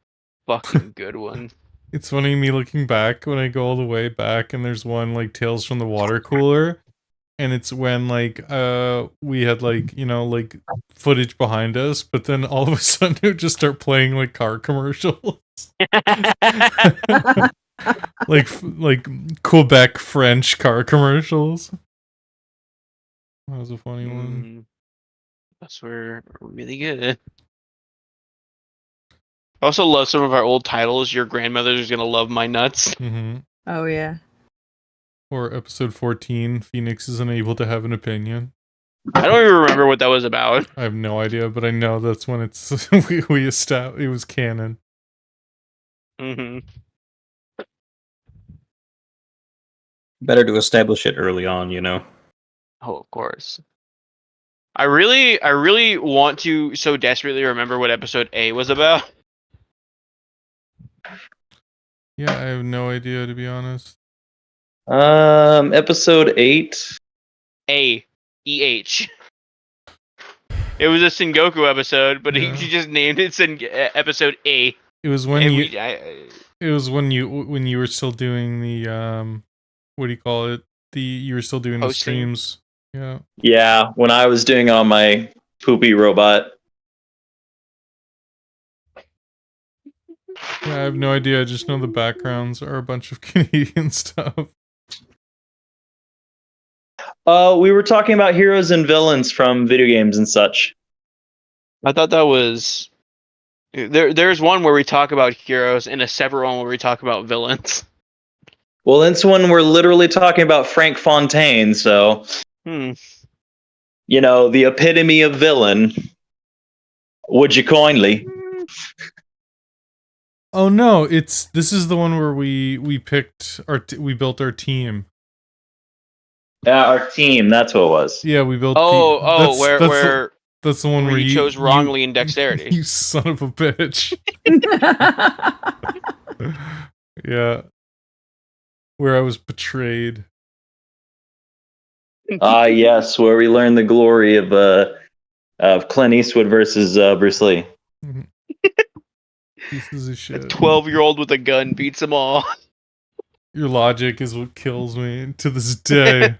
fucking good one. It's funny me looking back when I go all the way back and there's one like Tales from the Water Cooler, and it's when like we had like, you know, like footage behind us, but then all of a sudden it would just start playing like car commercials. like Quebec French car commercials. That was a funny one. Those were really good. I also love some of our old titles. Your grandmother's gonna love my nuts. Mm-hmm. Oh yeah. Or episode 14, Phoenix is unable to have an opinion. I don't even remember what that was about. I have no idea, but I know that's when it's we established it was canon. Mm-hmm. Better to establish it early on, you know. Oh, of course. I really want to so desperately remember what episode A was about. Yeah, I have no idea, to be honest. Episode 8. A-E-H. It was a Sengoku episode, but Yeah. he just named it episode A. It was when And you. we, I, It was when you were still doing the what do you call it? You were still doing the Hosting? streams. Yeah. Yeah, when I was doing it on my poopy robot. Yeah, I have no idea. I just know the backgrounds are a bunch of Canadian stuff. We were talking about heroes and villains from video games and such. I thought that was... There's one where we talk about heroes and a separate one where we talk about villains. Well, this one we're literally talking about Frank Fontaine, so you know, the epitome of villain. Would you kindly? Oh no, this is the one where we picked we built our team. Our team, that's what it was. Yeah, we built that's the one where you chose wrongly in dexterity. You son of a bitch. Yeah. Where I was betrayed. Yes, where we learned the glory of Clint Eastwood versus Bruce Lee. Pieces of shit. 12-year-old with a gun beats them all. Your logic is what kills me to this day.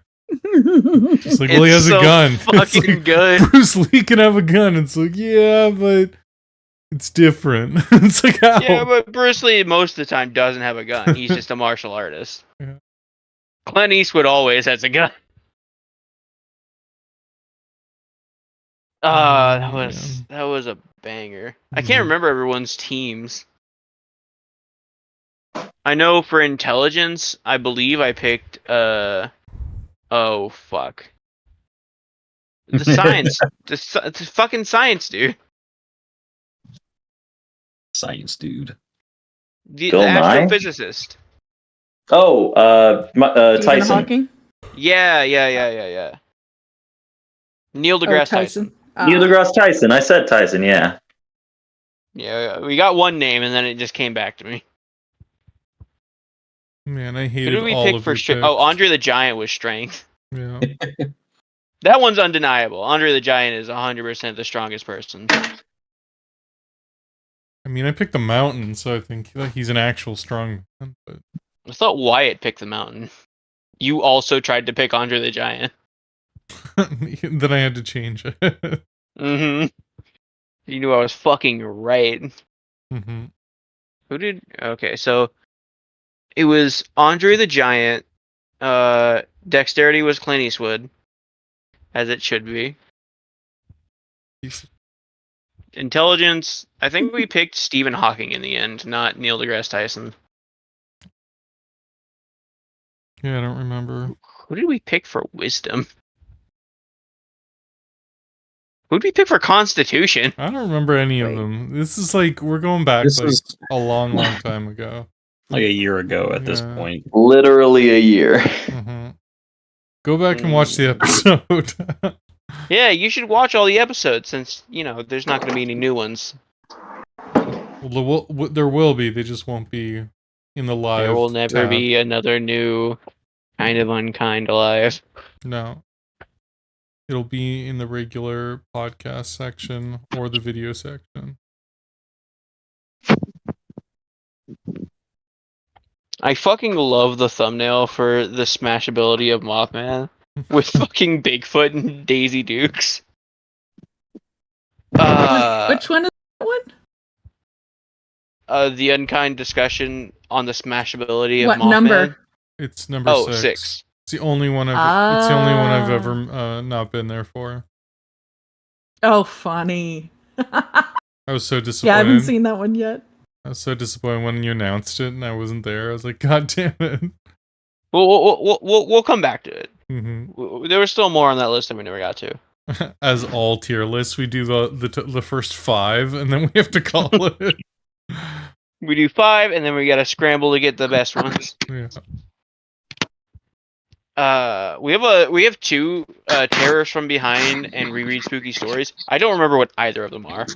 Just like, well, he It's has a so gun. fucking It's like, good. Bruce Lee can have a gun. It's like, yeah, but it's different. It's like, how? Yeah, but Bruce Lee most of the time doesn't have a gun. He's just a martial artist. Yeah. Clint Eastwood always has a gun. That was a banger. I can't remember everyone's teams. I know for intelligence, I believe I picked oh fuck. The science, the fucking science dude. Science dude. The Bill Nye? astrophysicist. Oh, Tyson. Hawking? Yeah. Neil deGrasse Tyson. Neil deGrasse Tyson. I said Tyson, yeah. Yeah, we got one name and then it just came back to me. Man, I Who hated did we all pick of for your strength? Oh, picks. Andre the Giant was strength. Yeah. That one's undeniable. Andre the Giant is 100% the strongest person. I mean, I picked the mountain, so I think he's an actual strong man. But I thought Wyatt picked the mountain. You also tried to pick Andre the Giant. then I had to change it. Mm-hmm. You knew I was fucking right. Mm-hmm. Who did... Okay, so... It was Andre the Giant. Dexterity was Clint Eastwood. As it should be. Intelligence... I think we picked Stephen Hawking in the end, not Neil deGrasse Tyson. Yeah, I don't remember. Who did we pick for wisdom? Who did we pick for Constitution? I don't remember any of them. This is like, we're going back This like was a long time ago. like a year ago at this Yeah. point. Literally a year. Mm-hmm. Go back and watch the episode. Yeah, you should watch all the episodes since, you know, there's not going to be any new ones. Well, there will be. They just won't be in the live. There will never tab. be another new kind of unkind alive. No. It'll be in the regular podcast section or the video section. I fucking love the thumbnail for the smashability of Mothman with fucking Bigfoot and Daisy Dukes. Which one is that one? The unkind discussion on the smashability of What Mothman. number? It's number Oh, 6. 6. It's the only one I've ever not been there for. Oh, funny. I was so disappointed. Yeah, I haven't seen that one yet. I was so disappointed when you announced it and I wasn't there. I was like, God damn it. We'll come back to it. Mm-hmm. There was still more on that list that we never got to. As all tier lists, we do the first 5, and then we have to call it. We do 5, and then we gotta scramble to get the best ones. Yeah. We have 2 Terrors from Behind and Reread Spooky Stories. I don't remember what either of them are.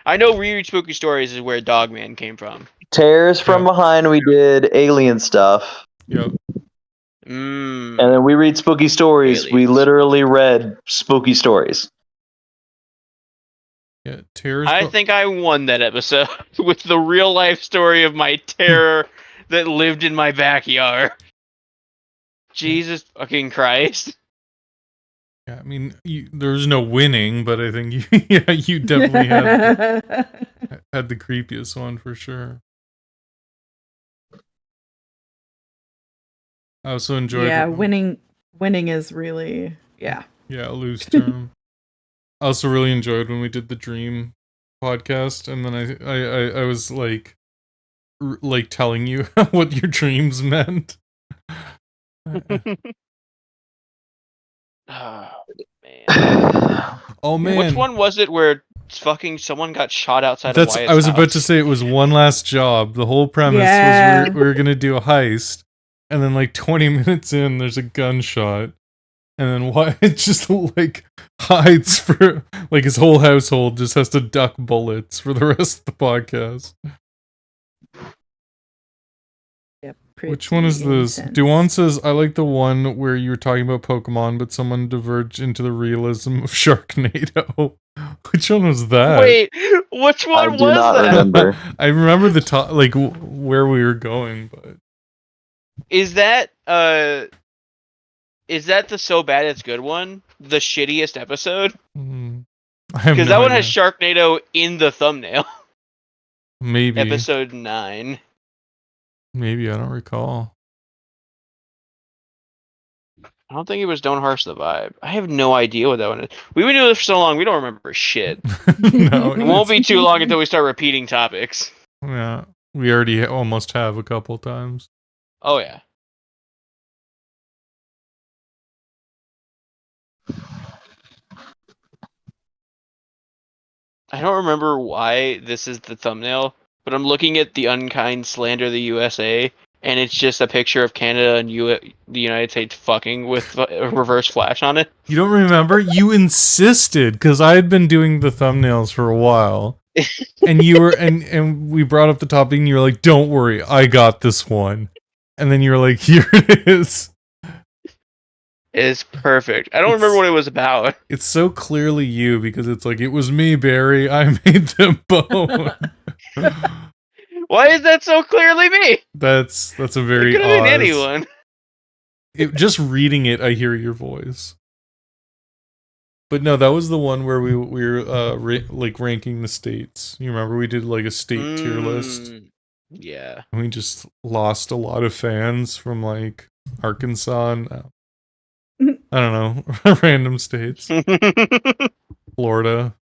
I know Reread Spooky Stories is where Dogman came from. Terrors from Behind, we did alien stuff. Yep. And then we read spooky stories. Aliens. We literally read spooky stories. Yeah, Terrors. I think I won that episode with the real life story of my terror that lived in my backyard. Jesus fucking Christ. Yeah, I mean, there's no winning, but I think you definitely had the creepiest one for sure. I also enjoyed. Yeah, winning is really Yeah, a loose term. I also really enjoyed when we did the dream podcast, and then I was like telling you what your dreams meant. Oh man. Oh man. Which one was it where fucking someone got shot outside of Wyatt's I was about house? to say it was one last job. The whole premise was we were gonna do a heist, and then like 20 minutes in, there's a gunshot, and then Wyatt just like hides for like his whole household just has to duck bullets for the rest of the podcast. Yep, which one is this? Duan says, I like the one where you were talking about Pokemon, but someone diverged into the realism of Sharknado. Which one was that? Wait, which one was that? Remember. I remember the top, like where we were going, but Is that the So Bad It's Good one? The shittiest episode? Because that one has Sharknado in the thumbnail. Maybe. Episode 9. Maybe, I don't recall. I don't think it was Don't Harsh the Vibe. I have no idea what that one is. We've been doing this for so long, we don't remember shit. No, It won't be too long until we start repeating topics. Yeah, we already almost have a couple times. Oh, yeah. I don't remember why this is the thumbnail, but I'm looking at the Unkind Slander the USA, and it's just a picture of Canada and the United States fucking with a reverse flash on it. You don't remember? You insisted, because I had been doing the thumbnails for a while. And you were, and we brought up the topic, and you were like, don't worry, I got this one. And then you were like, here it is. It's perfect. I don't remember what it was about. It's so clearly you, because it's like, it was me, Barry, I made the bone. Why is that so clearly me? That's a very It could have been anyone. Just reading it, I hear your voice. But no, that was the one where we were like ranking the states. You remember we did like a state tier list? Yeah. And we just lost a lot of fans from like Arkansas and I don't know, random states. Florida.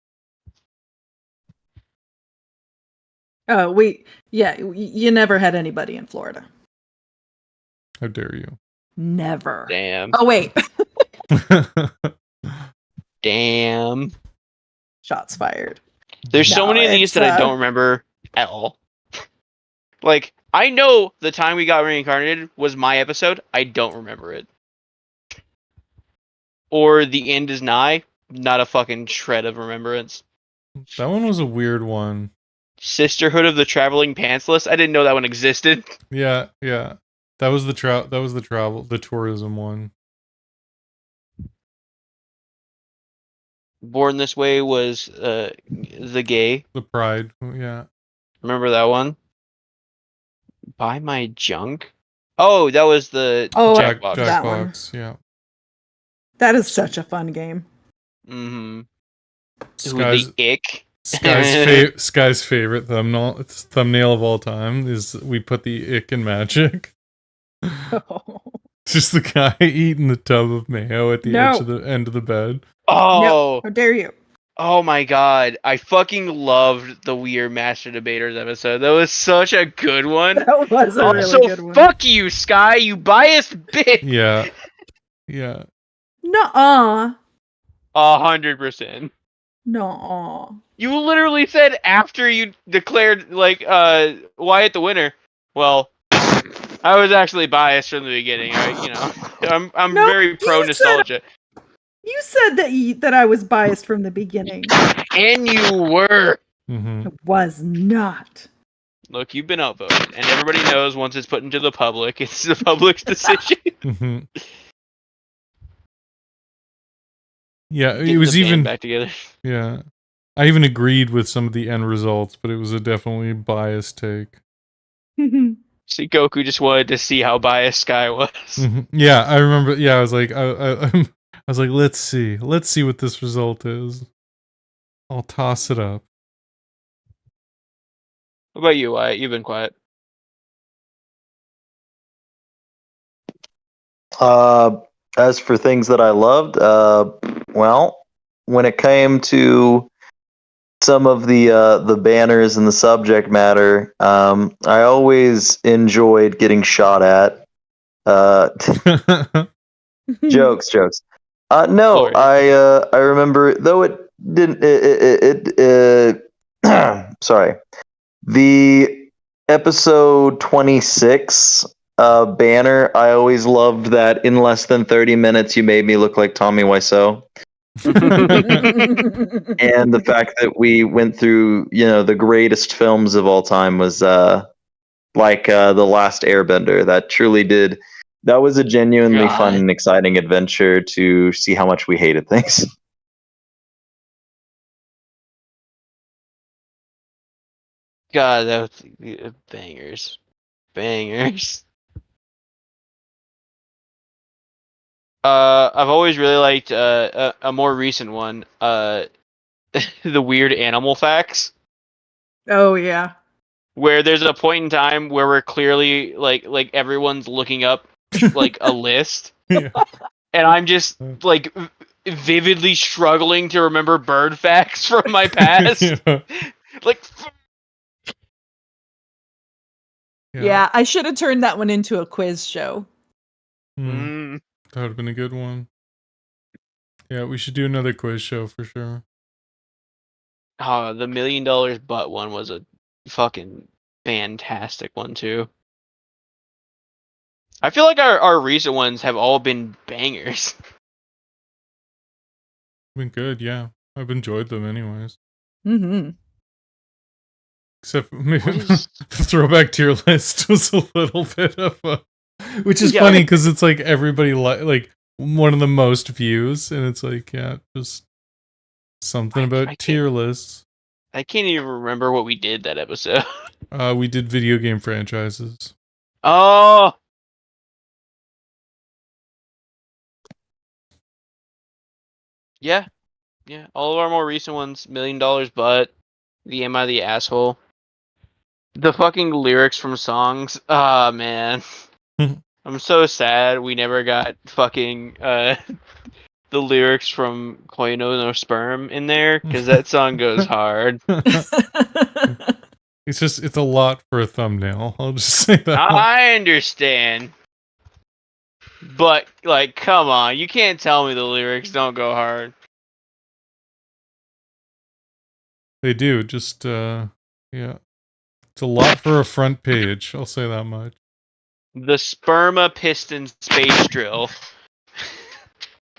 You never had anybody in Florida. How dare you? Never. Damn. Oh wait. Damn. Shots fired. There's so many of these that I don't remember at all. Like, I know the time we got reincarnated was my episode. I don't remember it. Or The End Is Nigh. Not a fucking shred of remembrance. That one was a weird one. Sisterhood of the Traveling Pantsless. I didn't know that one existed. Yeah. That was the tourism one. Born This Way was the gay. The Pride, yeah. Remember that one? Buy My Junk? Oh, that was the Jackbox. Jackbox, yeah. That is such a fun game. Mm-hmm. Sky's, the ick. Sky's favorite thumbnail of all time is we put the ick in magic. Just the guy eating the tub of mayo at the edge of the end of the bed. Oh, How dare you? oh my god. I fucking loved the Weird Master Debaters episode. That was such a good one. That was a Also, really good one. fuck you, Sky, you biased bitch. Yeah. Yeah. Nuh-uh. 100%. Nuh-uh. You literally said after you declared like Wyatt the winner. Well, I was actually biased from the beginning. I'm No, very pro nostalgia. You said that I was biased from the beginning. And you were. Mm-hmm. I was not. Look, you've been outvoted, and everybody knows once it's put into the public, it's the public's decision. Mm-hmm. Yeah, it Getting was the band even back together. Yeah. I even agreed with some of the end results, but it was a definitely biased take. See, Goku just wanted to see how biased Sky was. Mm-hmm. Yeah, I remember. Yeah, I was like, I was like, let's see what this result is. I'll toss it up. What about you, Wyatt? You've been quiet. As for things that I loved, well, when it came to some of the banners and the subject matter, I always enjoyed getting shot at. Jokes. No, Florida. I remember though it didn't. Sorry, the episode 26 banner. I always loved that. In less than 30 minutes, you made me look like Tommy Wiseau. And the fact that we went through, the greatest films of all time was like The Last Airbender. That truly did. That was a genuinely fun and exciting adventure to see how much we hated things. God, that was bangers. Bangers. I've always really liked a more recent one, the weird animal facts. Oh yeah. Where there's a point in time where we're clearly like everyone's looking up like a list, Yeah. and I'm just like vividly struggling to remember bird facts from my past. Yeah. Like, Yeah, I should have turned that one into a quiz show. That would have been a good one. Yeah, we should do another quiz show for sure. the $1 million butt one was a fucking fantastic one too. I feel like our recent ones have all been bangers. Been good, yeah. I've enjoyed them anyways. Mm-hmm. Except maybe throwback tier list was a little bit of a, which is Yeah. funny because it's like everybody like one of the most views, and it's like just something about tier lists. I can't even remember what we did that episode. We did video game franchises. Oh. Yeah. All of our more recent ones, $1 million butt, the Am I the Asshole, the fucking lyrics from songs. Ah, man. I'm so sad we never got fucking the lyrics from Koino no Sperm in there, because that song goes hard. It's a lot for a thumbnail. I'll just say that. I understand. But, like, come on. You can't tell me the lyrics don't go hard. They do, just yeah. It's a lot for a front page, I'll say that much. The Sperma Piston Space Drill.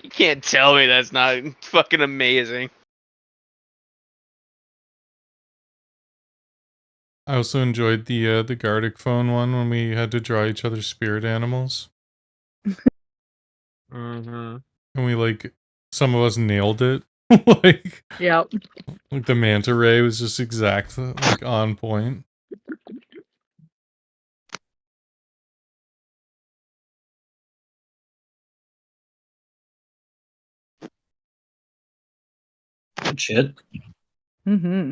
You can't tell me that's not fucking amazing. I also enjoyed the Gardic phone one when we had to draw each other's spirit animals. Mm-hmm. And we some of us nailed it. like the manta ray was just exact, on point. Good shit. Mm-hmm.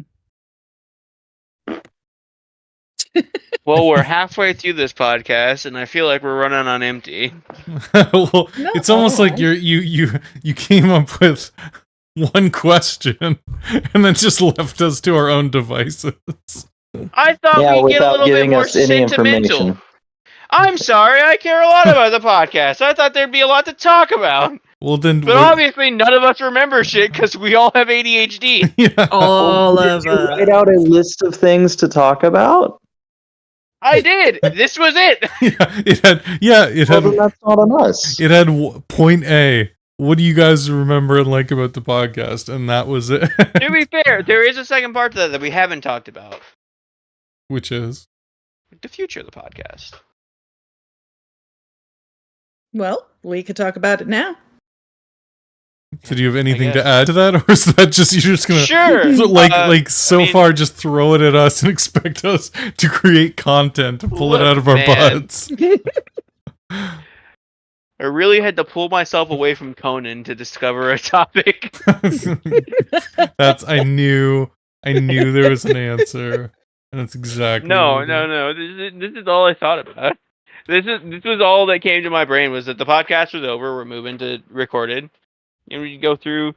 Well, we're halfway through this podcast, and I feel like we're running on empty. Well, No. it's almost like you came up with one question and then just left us to our own devices. I thought Yeah, we'd get a without little bit giving more us any sentimental. information. I'm sorry, I care a lot about the podcast. I thought there'd be a lot to talk about. Well, then, But obviously none of us remember shit because we all have ADHD. yeah. All Did of you write out a list of things to talk about? I did. This was it. It Well, had then that's not on us. it had point A. What do you guys remember and like about the podcast? And that was it. To be fair, there is a second part to that we haven't talked about. Which is The future of the podcast. Well, we could talk about it now. so do you have anything to guess. add to that, or is that just you're just gonna Sure. so I mean- far just throw it at us and expect us to create content to pull it Look, out of our man. butts? I really had to pull myself away from Conan to discover a topic. I knew there was an answer, and that's exactly No. what I did. This is all I thought about. This was all that came to my brain was that the podcast was over. We're moving to recorded, and we'd go through.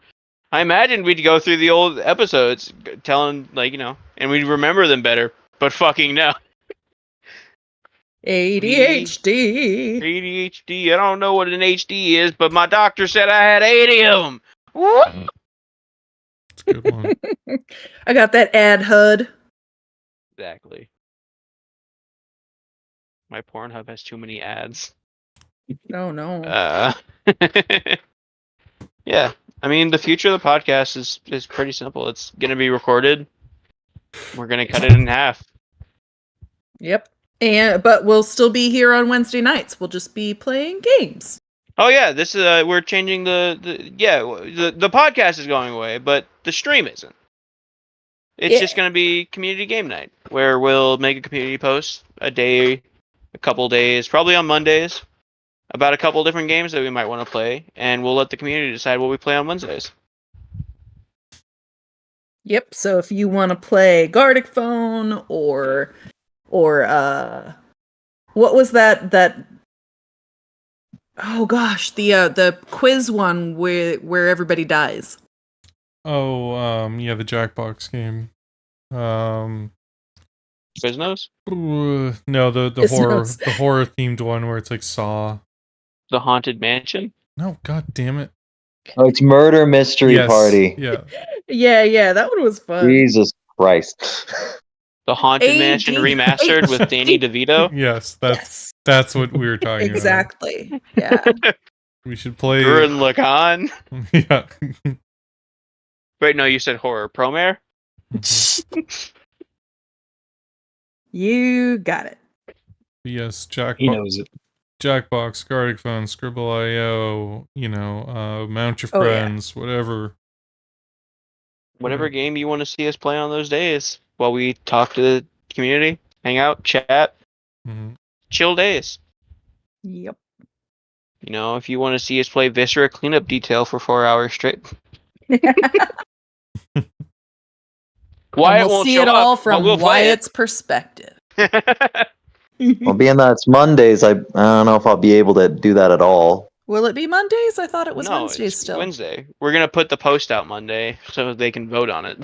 I imagined we'd go through the old episodes, telling and we'd remember them better. But fucking no. ADHD. ADHD. I don't know what an HD is, but my doctor said I had 80 of them. Woo! It's a good one. I got that ad HUD. Exactly. My Pornhub has too many ads. Oh no. Yeah. I mean, the future of the podcast is pretty simple. It's going to be recorded. We're going to cut it in half. Yep. But we'll still be here on Wednesday nights. We'll just be playing games. Oh yeah, this is we're changing the podcast is going away, but the stream isn't. It's just going to be community game night where we'll make a community post a couple days, probably on Mondays, about a couple different games that we might want to play, and we'll let the community decide what we play on Wednesdays. Yep. So if you want to play Gardic Phone or what was that oh gosh, the quiz one where everybody dies. Oh, yeah, the Jackbox game. Quiznos? No, the Quiznos. horror themed one where it's like Saw. The Haunted Mansion? No, god damn it. Oh, it's Murder Mystery Yes, Party. Yeah. Yeah, that one was fun. Jesus Christ. The Haunted Mansion remastered with Danny DeVito? Yes, Yes. that's what we were talking Exactly. Yeah. about. We should play. Gurren Lagann? Yeah. Wait, no, you said horror. Promare? You got it. Yes, He knows it. Jackbox, Gardic Phone, Scribble.io, Mount Your Oh, yeah. Friends, whatever. Whatever game you want to see us play on those days while we talk to the community, hang out, chat, Mhm. chill days. Yep. If you want to see us play Viscera Cleanup Detail for 4 hours straight. Wyatt we'll won't see show it all up, but from we'll play Wyatt's perspective. it. Well, being that it's Mondays, I don't know if I'll be able to do that at all. Will it be Mondays? I thought it was No, Wednesdays it's still. Wednesday. We're going to put the post out Monday so they can vote on it.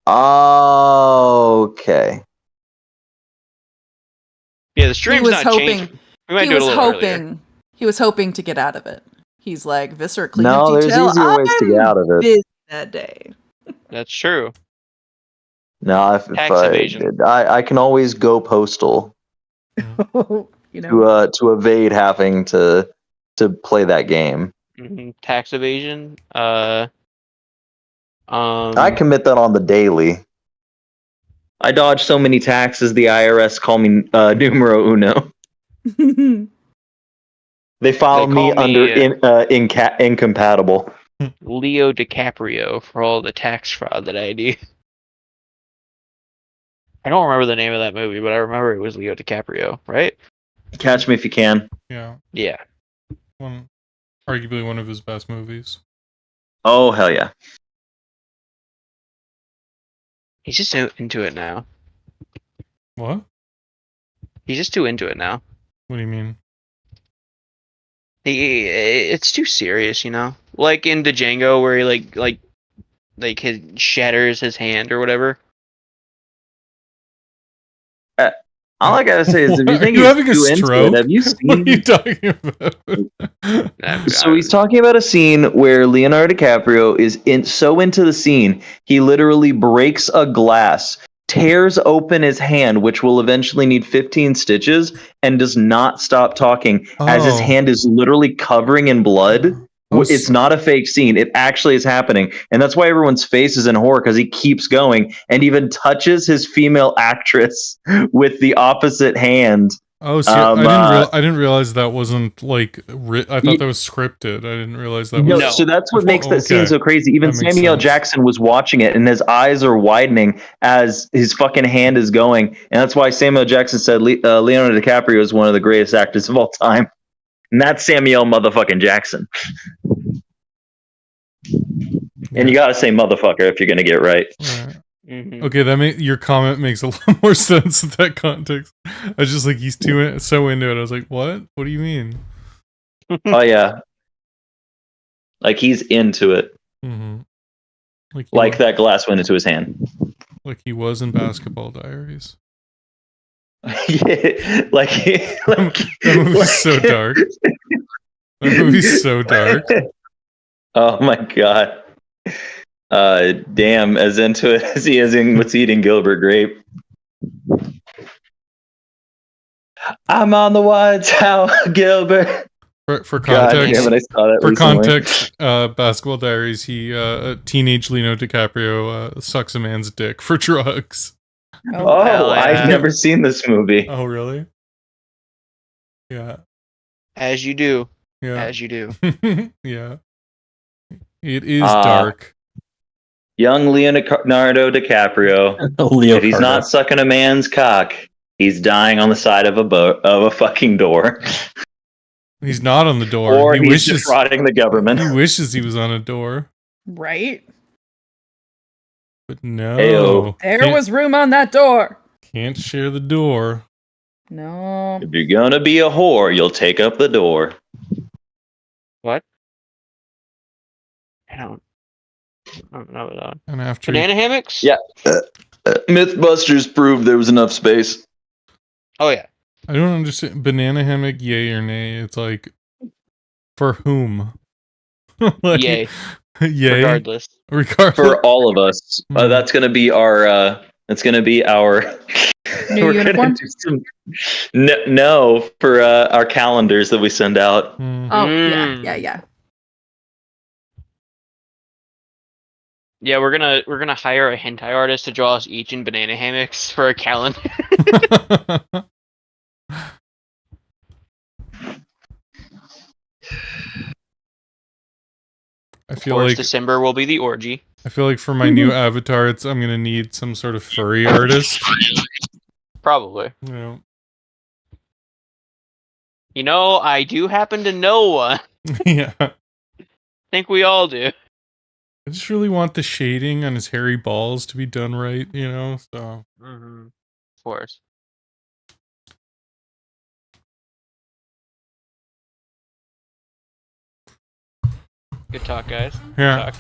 Okay. Yeah, the stream's was not hoping. changing. We might He do it was a little hoping. earlier. He was hoping to get out of it. He's like Viscera Cleanup No, there's Detail. easier ways to get out of it. Busy that day. That's true. No, if Tax evasion. I can always go postal You know. to evade having to play that game. Tax evasion. I commit that on the daily. I dodge so many taxes, the IRS call me numero uno. They file They me call under me, incompatible. Leo DiCaprio for all the tax fraud that I do. I don't remember the name of that movie, but I remember it was Leo DiCaprio, right? Catch me if you can. Yeah. Yeah. Arguably one of his best movies. Oh, hell yeah. He's just so into it now. What? He's just too into it now. What do you mean? It's too serious, you know. Like in Django, where he like his shatters his hand or whatever. All I gotta say is, if you What? think Are you he's having a too into stroke? it, have you What are you seen? talking about? So he's talking about a scene where Leonardo DiCaprio is so into the scene, he literally breaks a glass, tears open his hand, which will eventually need 15 stitches, and does not stop talking as his Oh. hand is literally covering in blood. Oh, It's not a fake scene. It actually is happening. And that's why everyone's face is in horror, because he keeps going and even touches his female actress with the opposite hand. Oh, see, I didn't realize that wasn't like I thought that was scripted. I didn't realize that was. No, so that's what makes that scene Okay. so crazy. Even That makes Samuel sense. Jackson was watching it, and his eyes are widening as his fucking hand is going, and that's why Samuel Jackson said Leonardo DiCaprio is one of the greatest actors of all time, and that's Samuel motherfucking Jackson. And you gotta say motherfucker if you're gonna get it right. Right. Mhm. Okay, your comment makes a lot more sense in that context. I was just like, he's so into it. I was like, what? What do you mean? Oh yeah, like he's into it, Mm-hmm. like that glass went into his hand. Like he was in Basketball Diaries. Yeah, like That movie's so dark. That movie's so dark. Oh my god. Damn, as into it as he is in what's eating Gilbert Grape. I'm on the White Tower, Gilbert. For God context, damn it, I saw that for recently. context, Basketball Diaries, teenage Leonardo DiCaprio sucks a man's dick for drugs. Oh, hell yeah. I've never seen this movie. Oh, really? Yeah. As you do. Yeah. As you do. Yeah. It is dark. Young Leonardo DiCaprio. If he's not sucking a man's cock, he's dying on the side of a fucking door. He's not on the door. Or he's defrauding the government. He wishes he was on a door. Right? But no. Ayo. There was room on that door. Can't share the door. No. If you're gonna be a whore, you'll take up the door. What? I don't know that. And after Banana hammocks? Yeah. Mythbusters proved there was enough space. Oh yeah. I don't understand. Banana hammock, yay or nay? It's like, for whom? Like, Yay. Yay. Regardless. For all of us. That's gonna be our. That's gonna be our. New uniform? Do some, no, for our calendars that we send out. Oh yeah. Yeah, we're gonna hire a hentai artist to draw us each in banana hammocks for a calendar. I feel of course, like December will be the orgy. I feel like for my new avatar, I'm gonna need some sort of furry artist. Probably. You You know, I do happen to know one. Yeah. I think we all do. I just really want the shading on his hairy balls to be done right, you know. So. Mm-hmm. Of course. Good talk, guys. Good Yeah. talk.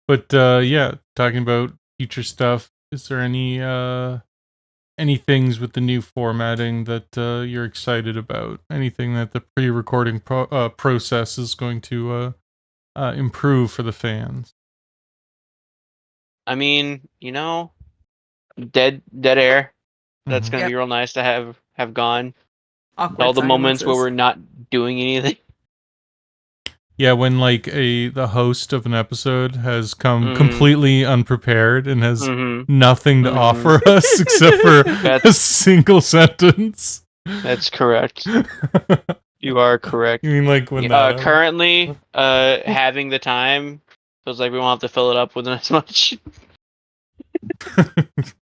But yeah, talking about future stuff. Is there any things with the new formatting that you're excited about? Anything that the pre-recording process is going to improve for the fans? I mean, you know, dead air. That's Mhm. gonna be real nice to have gone. Awkward All the moments where silences. we're not doing anything. Yeah, when like the host of an episode has come Mhm. completely unprepared and has Mhm. nothing to Mhm. offer us except for a single sentence. That's correct. You are correct. You mean like when that currently having the time feels like we won't have to fill it up with as much.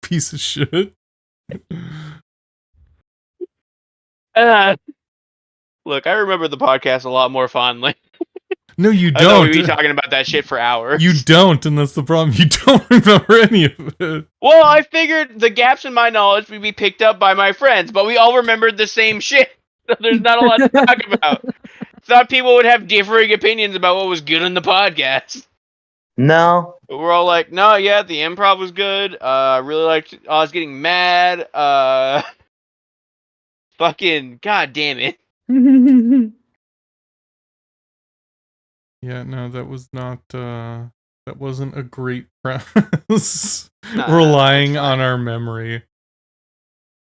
piece of shit? Look, I remember the podcast a lot more fondly. No, you I thought we'd be don't. talking about that shit for hours. You don't, and that's the problem. You don't remember any of it. Well, I figured the gaps in my knowledge would be picked up by my friends, but we all remembered the same shit. So there's not a lot to talk about. Thought people would have differing opinions about what was good in the podcast. No. But we're all like, no, yeah, the improv was good. I really liked Oz getting mad. Fucking god damn it. Yeah, no, that was not. That wasn't a great premise. Nah, Relying it's fine. on our memory.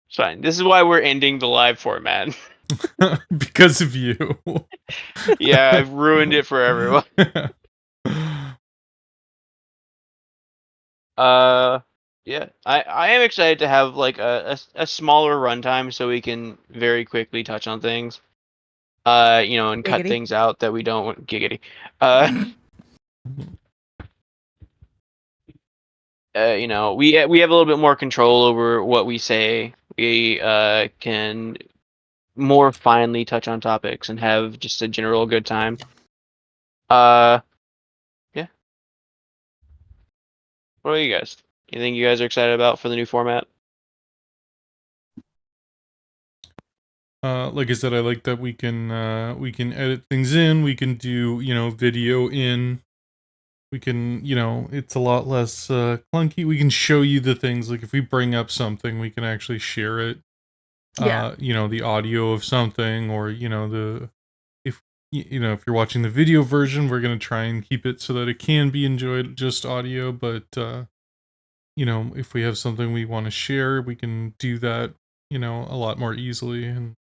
It's fine. This is why we're ending the live format. Because of you. Yeah, I've ruined it for everyone. Yeah, I am excited to have like a smaller runtime so we can very quickly touch on things. And cut Giggity. things out that we don't want. Giggity. We have a little bit more control over what we say. We can more finely touch on topics and have just a general good time. Yeah. What are you guys? Anything you guys are excited about for the new format? Like I said, I like that we can edit things in. We can do video in. We can it's a lot less clunky. We can show you the things. Like if we bring up something, we can actually share it. Yeah. The audio of something, or if you're watching the video version, we're gonna try and keep it so that it can be enjoyed just audio. But if we have something we want to share, we can do that a lot more easily. And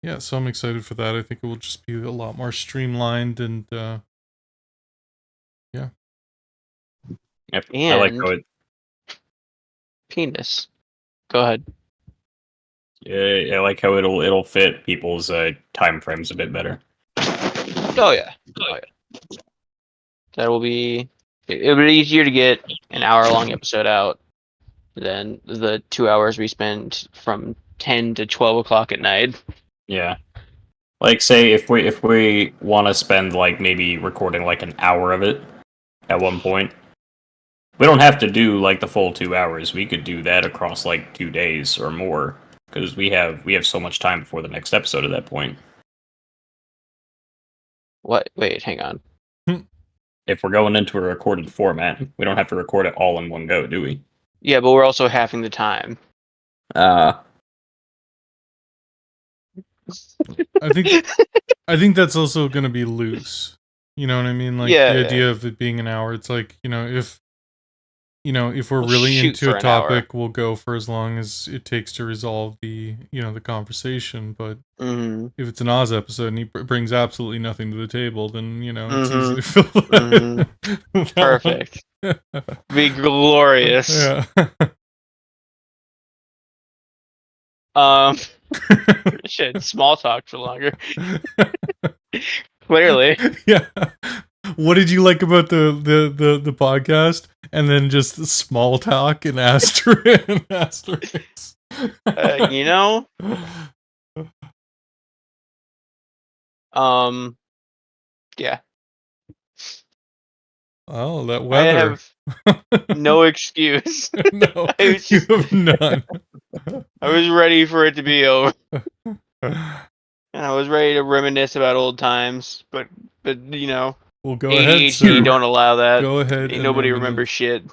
yeah, so I'm excited for that. I think it will just be a lot more streamlined and yeah. Yep. I like how it. Penis. Go ahead. I like how it'll fit people's time frames a bit better. Oh yeah. That'll be. It'll be easier to get an hour-long episode out than the 2 hours we spend from 10 to 12 o'clock at night. Yeah. Like, say if we want to spend like maybe recording like an hour of it at one point, we don't have to do like the full 2 hours. We could do that across like 2 days or more because we have so much time before the next episode at that point. What? Wait, hang on. If we're going into a recorded format, we don't have to record it all in one go, do we? Yeah, but we're also halving the time. I think that's also going to be loose. You know what I mean? Like the idea of it being an hour. It's like if we're really into a topic, we'll go for as long as it takes to resolve the the conversation. But if it's an Oz episode and he brings absolutely nothing to the table, then it's easy to fill that. Perfect. Be glorious. Yeah. Shit, small talk for longer. Clearly. Yeah. What did you like about the podcast? And then just small talk and asterisks. Yeah. Oh, that weather. I have no excuse. No, you have none. I was ready for it to be over. And I was ready to reminisce about old times, but Well, go ADHD ahead, sir. don't allow that. Go ahead. Ain't nobody remembers shit.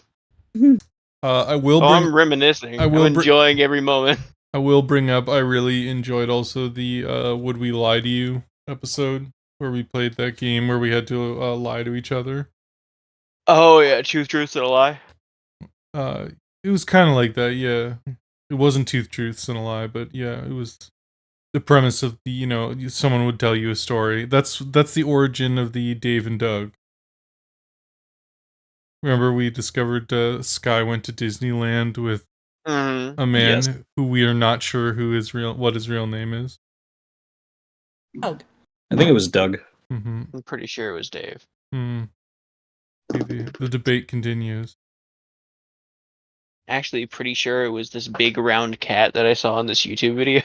I will. I'm reminiscing. I'm enjoying every moment. I will bring up. I really enjoyed also the "Would We Lie to You" episode where we played that game where we had to lie to each other. Oh yeah, truth, and a lie. It was kind of like that. Yeah, it wasn't truths and a lie, but yeah, it was the premise of the someone would tell you a story. That's the origin of the Dave and Doug. Remember, we discovered Sky went to Disneyland with a man who we are not sure what his real name is. Doug. I think it was Doug. I'm pretty sure it was Dave. The debate continues. Actually, pretty sure it was this big round cat that I saw in this YouTube video.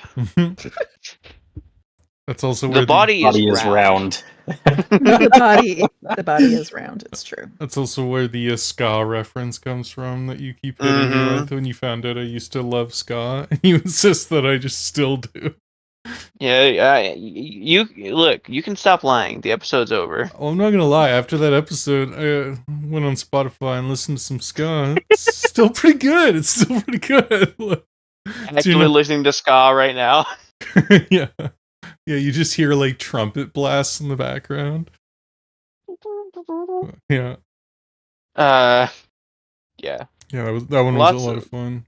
That's also where The body Body is round. The body is round. It's true. That's also where the ska reference comes from that you keep hitting me with when you found out I used to love ska, and you insist that I just still do. Yeah, you look. You can stop lying. The episode's over. Well, I'm not gonna lie. After that episode, I went on Spotify and listened to some ska. It's still pretty good. It's still pretty good. Actually, listening to ska right now. Yeah, yeah. You just hear like trumpet blasts in the background. Yeah. Yeah. Yeah, that one was a lot of fun.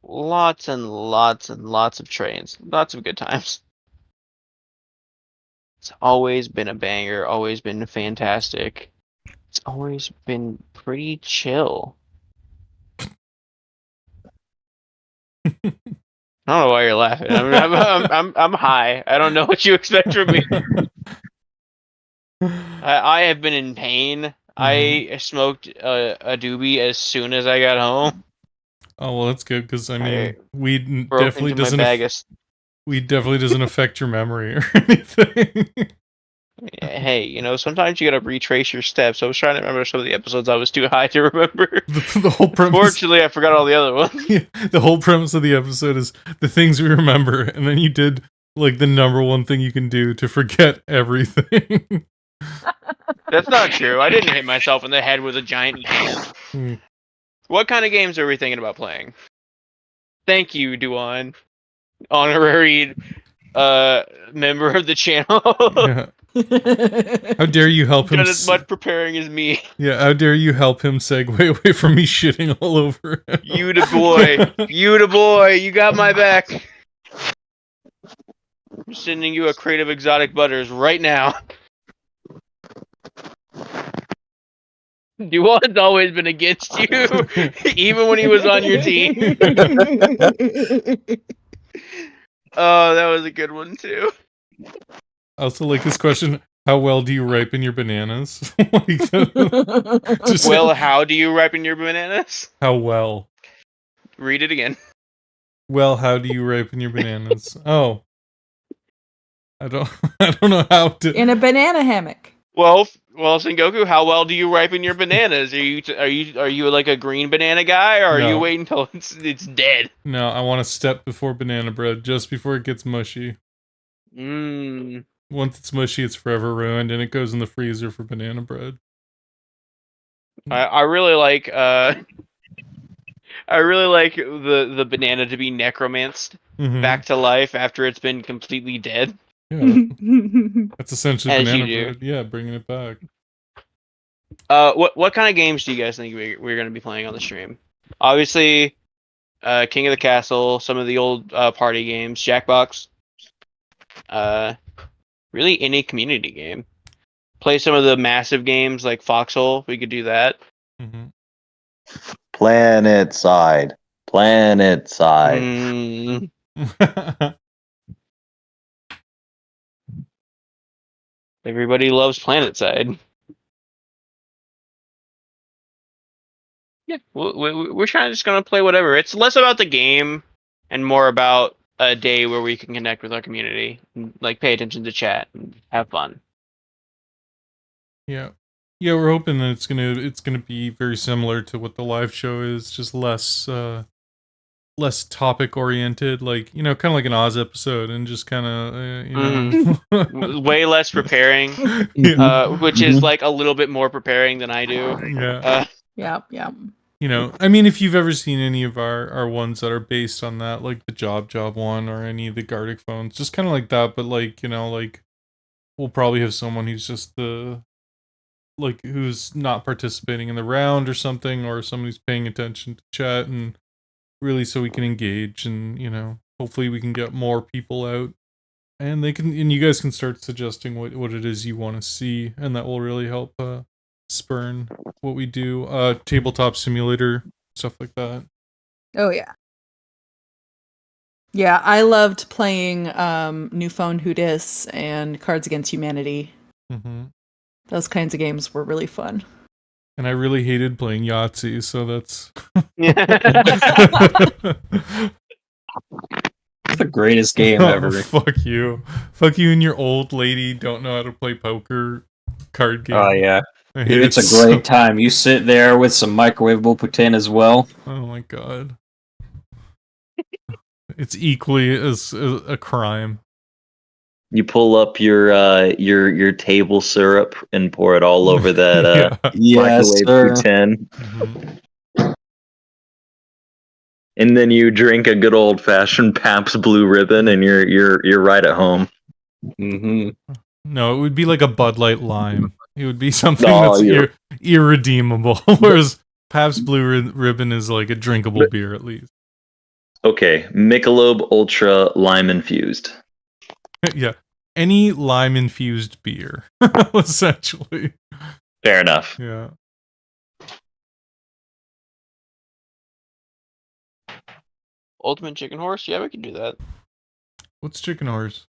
Lots and lots and lots of trains. Lots of good times. It's always been a banger, always been fantastic. It's always been pretty chill. I don't know why you're laughing. I'm high. I don't know what you expect from me. I have been in pain. I smoked a doobie as soon as I got home. Oh well, that's good because I mean, weed Broke definitely into my doesn't. bag of Weed definitely doesn't affect your memory or anything. Hey, you know, sometimes you gotta retrace your steps. I was trying to remember some of the episodes I was too high to remember. The whole premise. Fortunately, I forgot all the other ones. Yeah, the whole premise of the episode is the things we remember, and then you did like the number one thing you can do to forget everything. That's not true. I didn't hit myself in the head with a giant can. What kind of games are we thinking about playing? Thank you, Duan. Honorary member of the channel. Yeah. How dare you help him? Done as much preparing as me. Yeah, how dare you help him segue away from me shitting all over him? You the boy. You the boy. You got my back. I'm sending you a crate of exotic butters right now. Duan's always been against you, even when he was on your team. Oh, that was a good one too. I also like this question: how well do you ripen your bananas? Well, how do you ripen your bananas? How well? Read it again. Well, how do you ripen your bananas? Oh, I don't know how to. In a banana hammock. Well, Sengoku, how well do you ripen your bananas? Are you like a green banana guy, or are you waiting until it's dead? No, I want to step before banana bread, just before it gets mushy. Once it's mushy, it's forever ruined, and it goes in the freezer for banana bread. I really like the banana to be necromanced back to life after it's been completely dead. Yeah, that's essentially As banana you bread. Yeah, bringing it back. What kind of games do you guys think we're going to be playing on the stream? Obviously, King of the Castle, some of the old party games, Jackbox. Really any community game. Play some of the massive games like Foxhole. We could do that. Planet side. Everybody loves PlanetSide. Yeah, we're just gonna play whatever. It's less about the game and more about a day where we can connect with our community, and, like pay attention to chat and have fun. Yeah, we're hoping that it's gonna be very similar to what the live show is, just less topic oriented, like kind of like an Oz episode, and just kind of way less preparing, which is like a little bit more preparing than I do. Yeah. Yeah. I mean, if you've ever seen any of our ones that are based on that, like the Job one or any of the Gardic phones, just kind of like that, but like, like we'll probably have someone who's just who's not participating in the round or something, or someone who's paying attention to chat, and really so we can engage, and hopefully we can get more people out, and you guys can start suggesting what it is you want to see, and that will really help spurn what we do. Tabletop simulator, stuff like that. Oh yeah. Yeah, I loved playing New Phone Who Dis and Cards Against Humanity. Those kinds of games were really fun. And I really hated playing Yahtzee, so that's the greatest game ever. Fuck you. Fuck you and your old lady don't know how to play poker card game. Oh yeah, I hate it's it a great so- time. You sit there with some microwavable poutine as well. Oh my god. It's equally as a crime. You pull up your table syrup and pour it all over that Yes, microwave sir. poutine. Mhm. And then you drink a good old fashioned Pabst Blue Ribbon, and you're right at home. Mm-hmm. No, it would be like a Bud Light Lime. It would be something Oh, that's you're- irredeemable. Whereas Pabst Blue Ribbon is like a drinkable beer at least. Okay, Michelob Ultra lime infused. Yeah, any lime infused beer, essentially. Fair enough. Yeah. Ultimate Chicken Horse? Yeah, we can do that. What's Chicken Horse?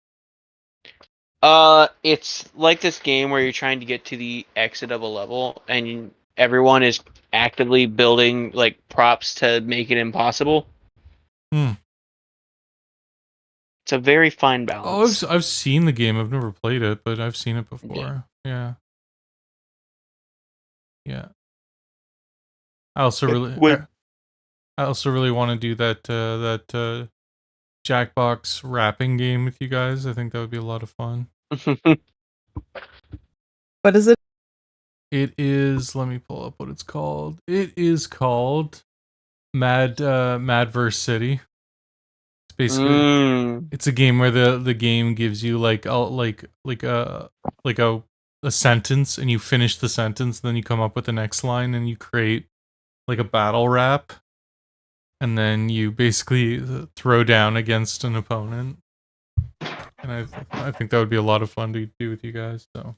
It's like this game where you're trying to get to the exit of a level, and everyone is actively building like props to make it impossible. Hmm. It's a very fine Oh, balance. I've seen the game. I've never played it, but I've seen it before. Yeah. Yeah. I also really want to do that Jackbox rapping game with you guys. I think that would be a lot of fun. What is it? It is. Let me pull up what it's called. It is called Madverse City. It's basically it's a game where the game gives you like a sentence, and you finish the sentence, then you come up with the next line, and you create like a battle rap, and then you basically throw down against an opponent. And I think that would be a lot of fun to do with you guys. So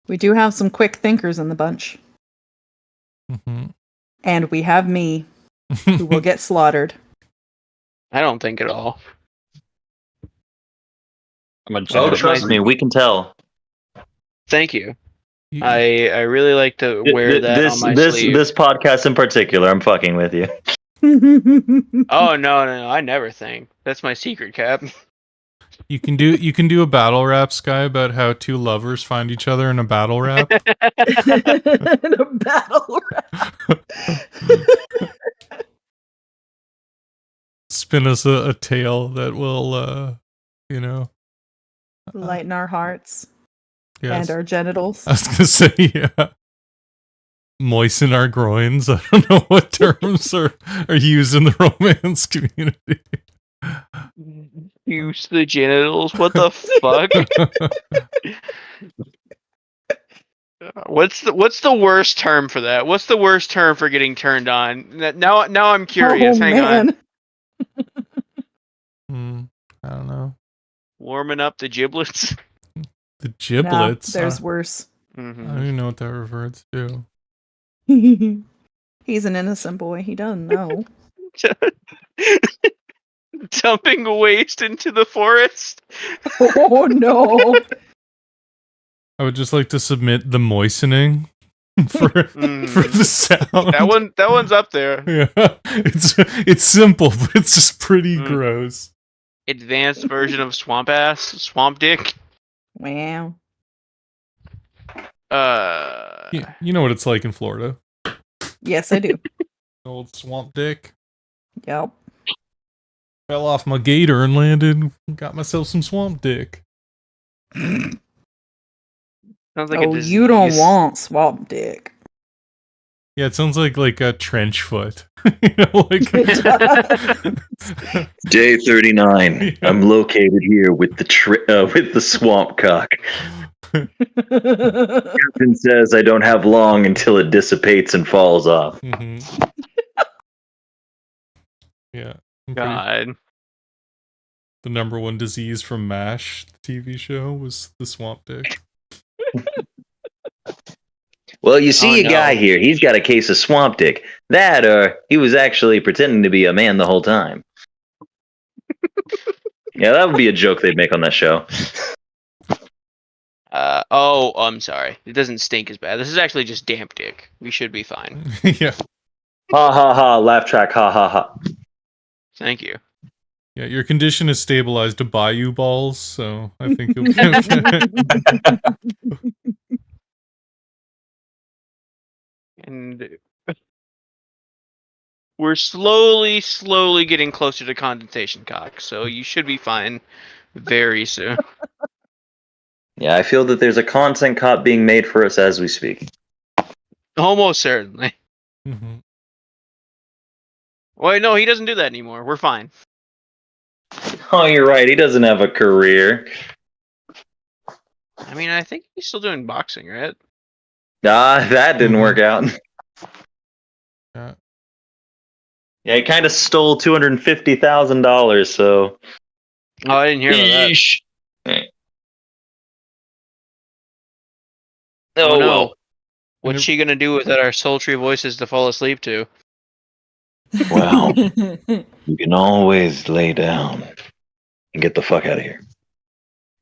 We do have some quick thinkers in the bunch. And we have me, who will get slaughtered. I don't think at all. I'm a Oh, generous trust me, we can tell. Thank you. I really like to wear that on my sleeve. This podcast in particular, I'm fucking with you. Oh no, I never think. That's my secret, Cap. You can do a battle rap, Sky, about how two lovers find each other in a battle rap. In a battle rap. Spin us a tale that will, Lighten our hearts yes. and our genitals. I was gonna say, yeah. Moisten our groins. I don't know what terms are used in the romance community. Use the genitals. What the fuck? What's the worst term for that? What's the worst term for getting turned on? Now I'm curious. Hang on. I don't know. Warming up the giblets. The giblets. No, there's worse. I don't even know what that refers to. He's an innocent boy. He doesn't know. Dumping waste into the forest. Oh no! I would just like to submit the moistening for the sound. That one's up there. Yeah, it's simple, but it's just pretty gross. Advanced version of swamp ass, swamp dick. Wow. You know what it's like in Florida. Yes, I do. Old swamp dick. Yep. Fell off my gator and landed. Got myself some swamp dick. Sounds like a disease. You don't want swamp dick. Yeah, it sounds like a trench foot. You know, like Day 39. I'm located here with the swamp cock. Captain says I don't have long until it dissipates and falls off. Mm-hmm. Yeah. God. The number one disease from MASH, the TV show, was the swamp dick. Well, you see a guy here. He's got a case of swamp dick. That, or he was actually pretending to be a man the whole time. Yeah, that would be a joke they'd make on that show. I'm sorry. It doesn't stink as bad. This is actually just damp dick. We should be fine. Yeah. Ha ha ha, laugh track, ha ha ha. Thank you. Yeah, your condition is stabilized to buy you balls, so I think you'll be okay. And we're slowly getting closer to condensation cock, so you should be fine very soon. Yeah, I feel that there's a content cop being made for us as we speak. Almost certainly. Mhm. Wait, no, he doesn't do that anymore. We're fine. Oh, you're right. He doesn't have a career. I mean, I think he's still doing boxing, right? Ah, that didn't work out. Yeah. Yeah, he kind of stole $250,000. So. Oh, I didn't hear about that. Yeesh. Oh, no. well. What's she gonna do with our sultry voices to fall asleep to? Well, you can always lay down and get the fuck out of here,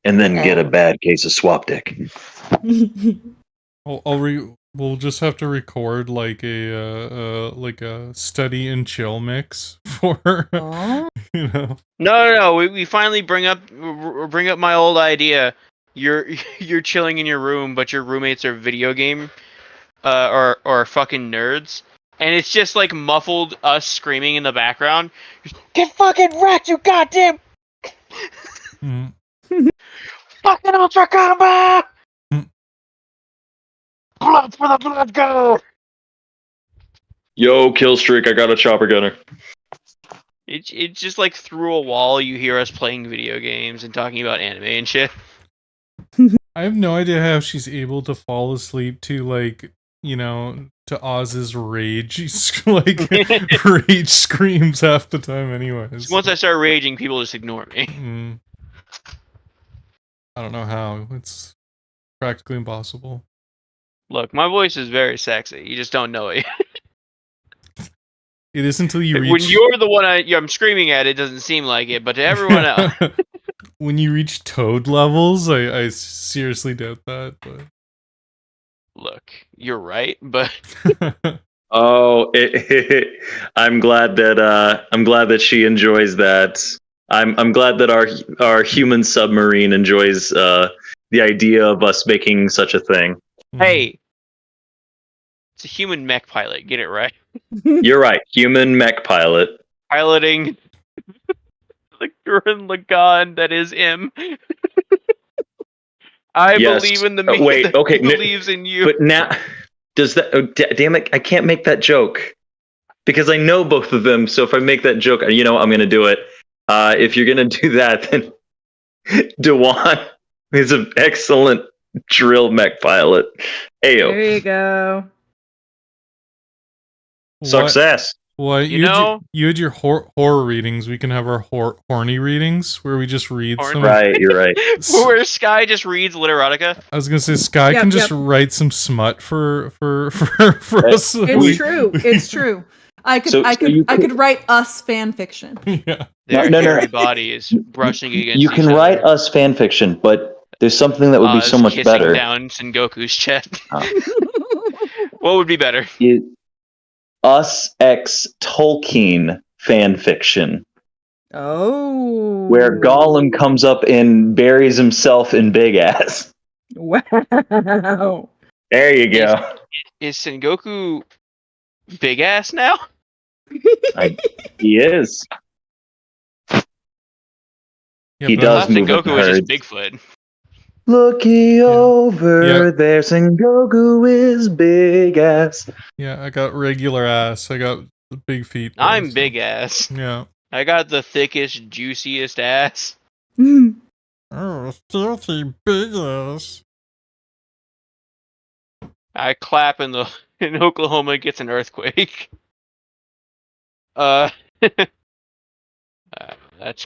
and then get a bad case of swap dick. We'll just have to record like a study and chill mix for you know. No. We finally bring up my old idea. You're chilling in your room, but your roommates are video game or fucking nerds, and it's just like muffled us screaming in the background. Get fucking wrecked, you goddamn Mm. fucking ultra combo! Blood for the blood go! Yo, Killstreak, I got a chopper gunner. It's just like through a wall you hear us playing video games and talking about anime and shit. I have no idea how she's able to fall asleep to, like, you know, to Oz's rage. She's like rage screams half the time anyways. Once I start raging, people just ignore me. I don't know how. It's practically impossible. Look, my voice is very sexy. You just don't know it. It is until you reach... When you're the one I'm screaming at, it doesn't seem like it, but to everyone else... When you reach Toad levels, I seriously doubt that, but... Look, you're right, but... Oh, I'm glad that she enjoys that. I'm glad that our human submarine enjoys the idea of us making such a thing. Hey, it's a human mech pilot. Get it right. You're right, human mech pilot Piloting the Gurren Lagann that is him. I believe in the man that believes in you. But now, does that? Oh, damn it! I can't make that joke because I know both of them. So if I make that joke, you know, I'm going to do it. If you're going to do that, then Dewan is an excellent drill mech pilot. Ayo. There you go. Success. What you had your horror readings. We can have our horny readings where we just read some. Right, you're right. Where Sky just reads literotica. I was gonna say Sky can just write some smut for us. It's true. It's true. I could write us fan fiction. Yeah. Their body is brushing against. You can write us fan fiction, but there's something that would be so much better. Down Sengoku's chest. What would be better? Us X Tolkien fan fiction. Oh. Where Gollum comes up and buries himself in big ass. Wow. There you go. Is Sengoku big ass now? He is. Yeah, he does move Sengoku is just Bigfoot. Looky over there, Sengoku is big ass. Yeah, I got regular ass. I got the big feet. I'm big ass. Yeah. I got the thickest, juiciest ass. Oh, filthy big ass. I clap in Oklahoma, it gets an earthquake. That's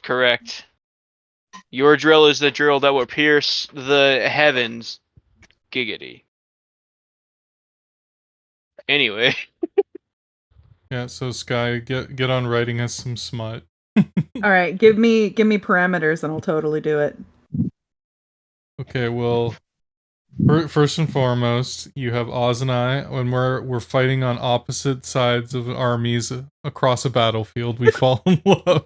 correct. Your drill is the drill that will pierce the heavens. Giggity. Anyway. Yeah, so Sky, get on writing us some smut. All right, give me parameters and I'll totally do it. Okay, well, First and foremost, you have Oz and I. When we're fighting on opposite sides of armies across a battlefield, we fall in love.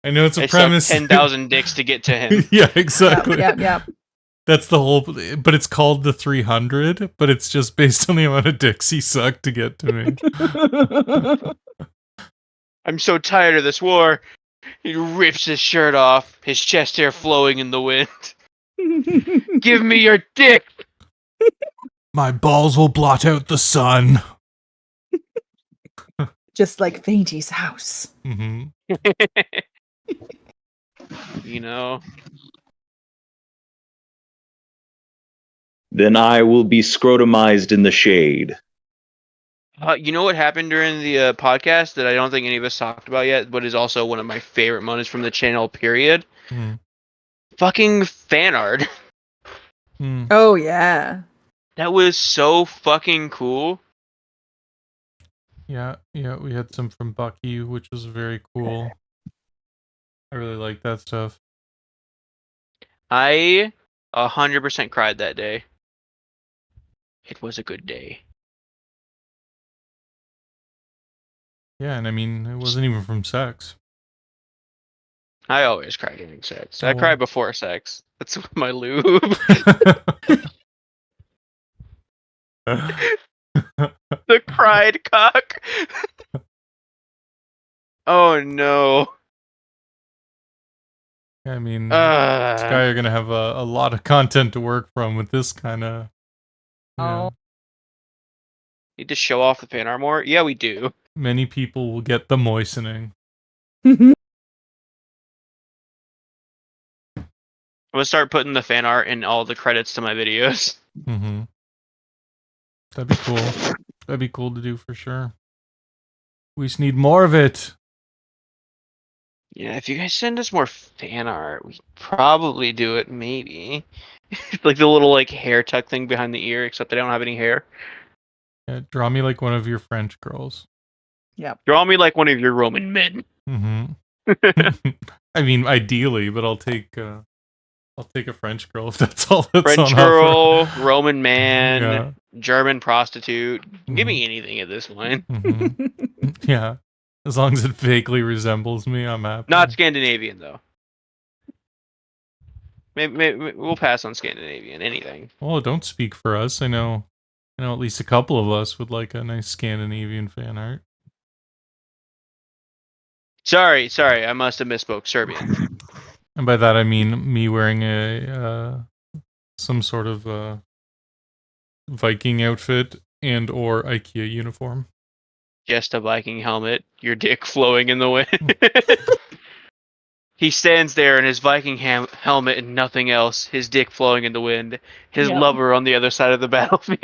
I know it's a It took premise. 10,000 dicks to get to him. Yeah, exactly. Yep. That's the whole. But it's called the 300. But it's just based on the amount of dicks he sucked to get to me. I'm so tired of this war. He rips his shirt off, his chest hair flowing in the wind. Give me your dick! My balls will blot out the sun. Just like Fainty's house. Mm-hmm. You know? Then I will be scrotumized in the shade. You know what happened during the podcast that I don't think any of us talked about yet, but is also one of my favorite moments from the channel, period? Mm. Fucking fan art. Mm. Oh, yeah. That was so fucking cool. Yeah, we had some from Bucky, which was very cool. I really like that stuff. I 100% cried that day. It was a good day. Yeah, and I mean, it wasn't even from sex. I always cry during sex. I Oh. cry before sex. That's my lube. The cried cock. Oh no. I mean, Sky are gonna have a lot of content to work from with this kind of. Oh. Need to show off the fan art more? Yeah, we do. Many people will get the moistening. I'm gonna start putting the fan art in all the credits to my videos. Mm-hmm. That'd be cool. That'd be cool to do for sure. We just need more of it. Yeah, if you guys send us more fan art, we probably do it, maybe. Like the little hair tuck thing behind the ear, except I don't have any hair. Yeah, draw me like one of your French girls. Draw me like one of your Roman men. Mm-hmm. I mean, ideally, but I'll take a French girl if that's all that's French on girl, offer. Roman man, Yeah. German prostitute. Give me anything at this point. Mm-hmm. Yeah. As long as it vaguely resembles me, I'm happy. Not Scandinavian though. Maybe we'll pass on Scandinavian. Anything. Oh, don't speak for us. I know at least a couple of us would like a nice Scandinavian fan art. Sorry. I must have misspoke. Serbian. And by that I mean me wearing a some sort of Viking outfit and or IKEA uniform. Just a Viking helmet. Your dick flowing in the wind. He stands there in his Viking helmet and nothing else. His dick flowing in the wind. His lover on the other side of the battlefield.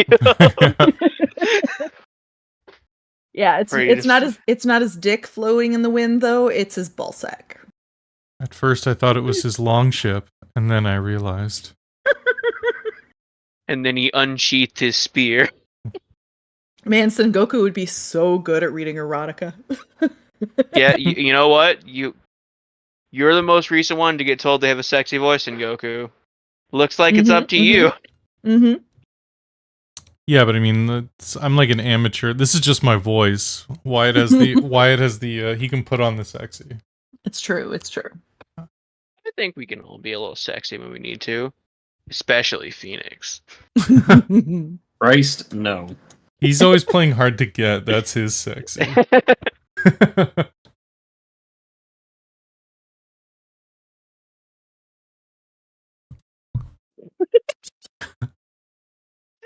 Yeah, it's not his dick flowing in the wind though. It's his ballsack. At first I thought it was his longship, and then I realized. And then he unsheathed his spear. Man, Sengoku would be so good at reading erotica. Yeah, you know what? You're the most recent one to get told they have a sexy voice in Goku. Looks like it's up to you. Mm-hmm. Yeah, but I mean, I'm like an amateur. This is just my voice. Wyatt has the he can put on the sexy. It's true. I think we can all be a little sexy when we need to. Especially Phoenix. Christ, no. He's always playing hard to get. That's his sexy.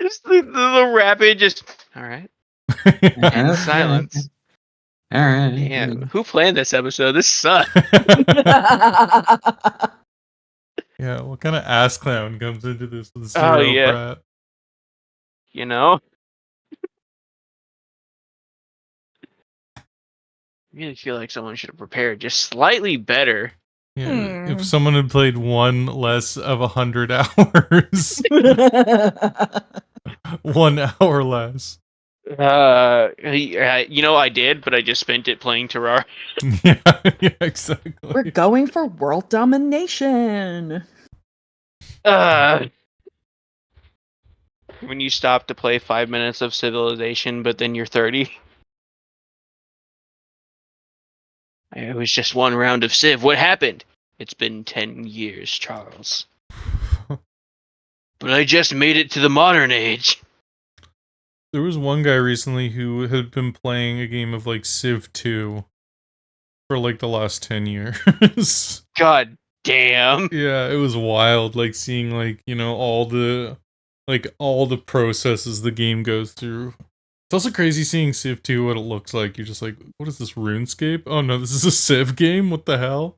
Just the rapid, just all right. And silence. All right. Damn, who planned this episode? This sucks. Yeah, what kind of ass clown comes into this with Oh, zero yeah. brat? You know? I really feel like someone should have prepared just slightly better. Yeah, if someone had played one less of 100 hours, 1 hour less. I did, but I just spent it playing Terraria. Yeah, exactly. We're going for world domination. When you stop to play 5 minutes of Civilization, but then you're 30. It was just one round of Civ. What happened? It's been 10 years, Charles. But I just made it to the modern age. There was one guy recently who had been playing a game of like Civ 2 for like the last 10 years. God damn. Yeah, it was wild, like seeing like, you know, all the processes the game goes through. It's also crazy seeing Civ 2 what it looks like. You're just like, what is this, RuneScape? Oh no, this is a Civ game? What the hell?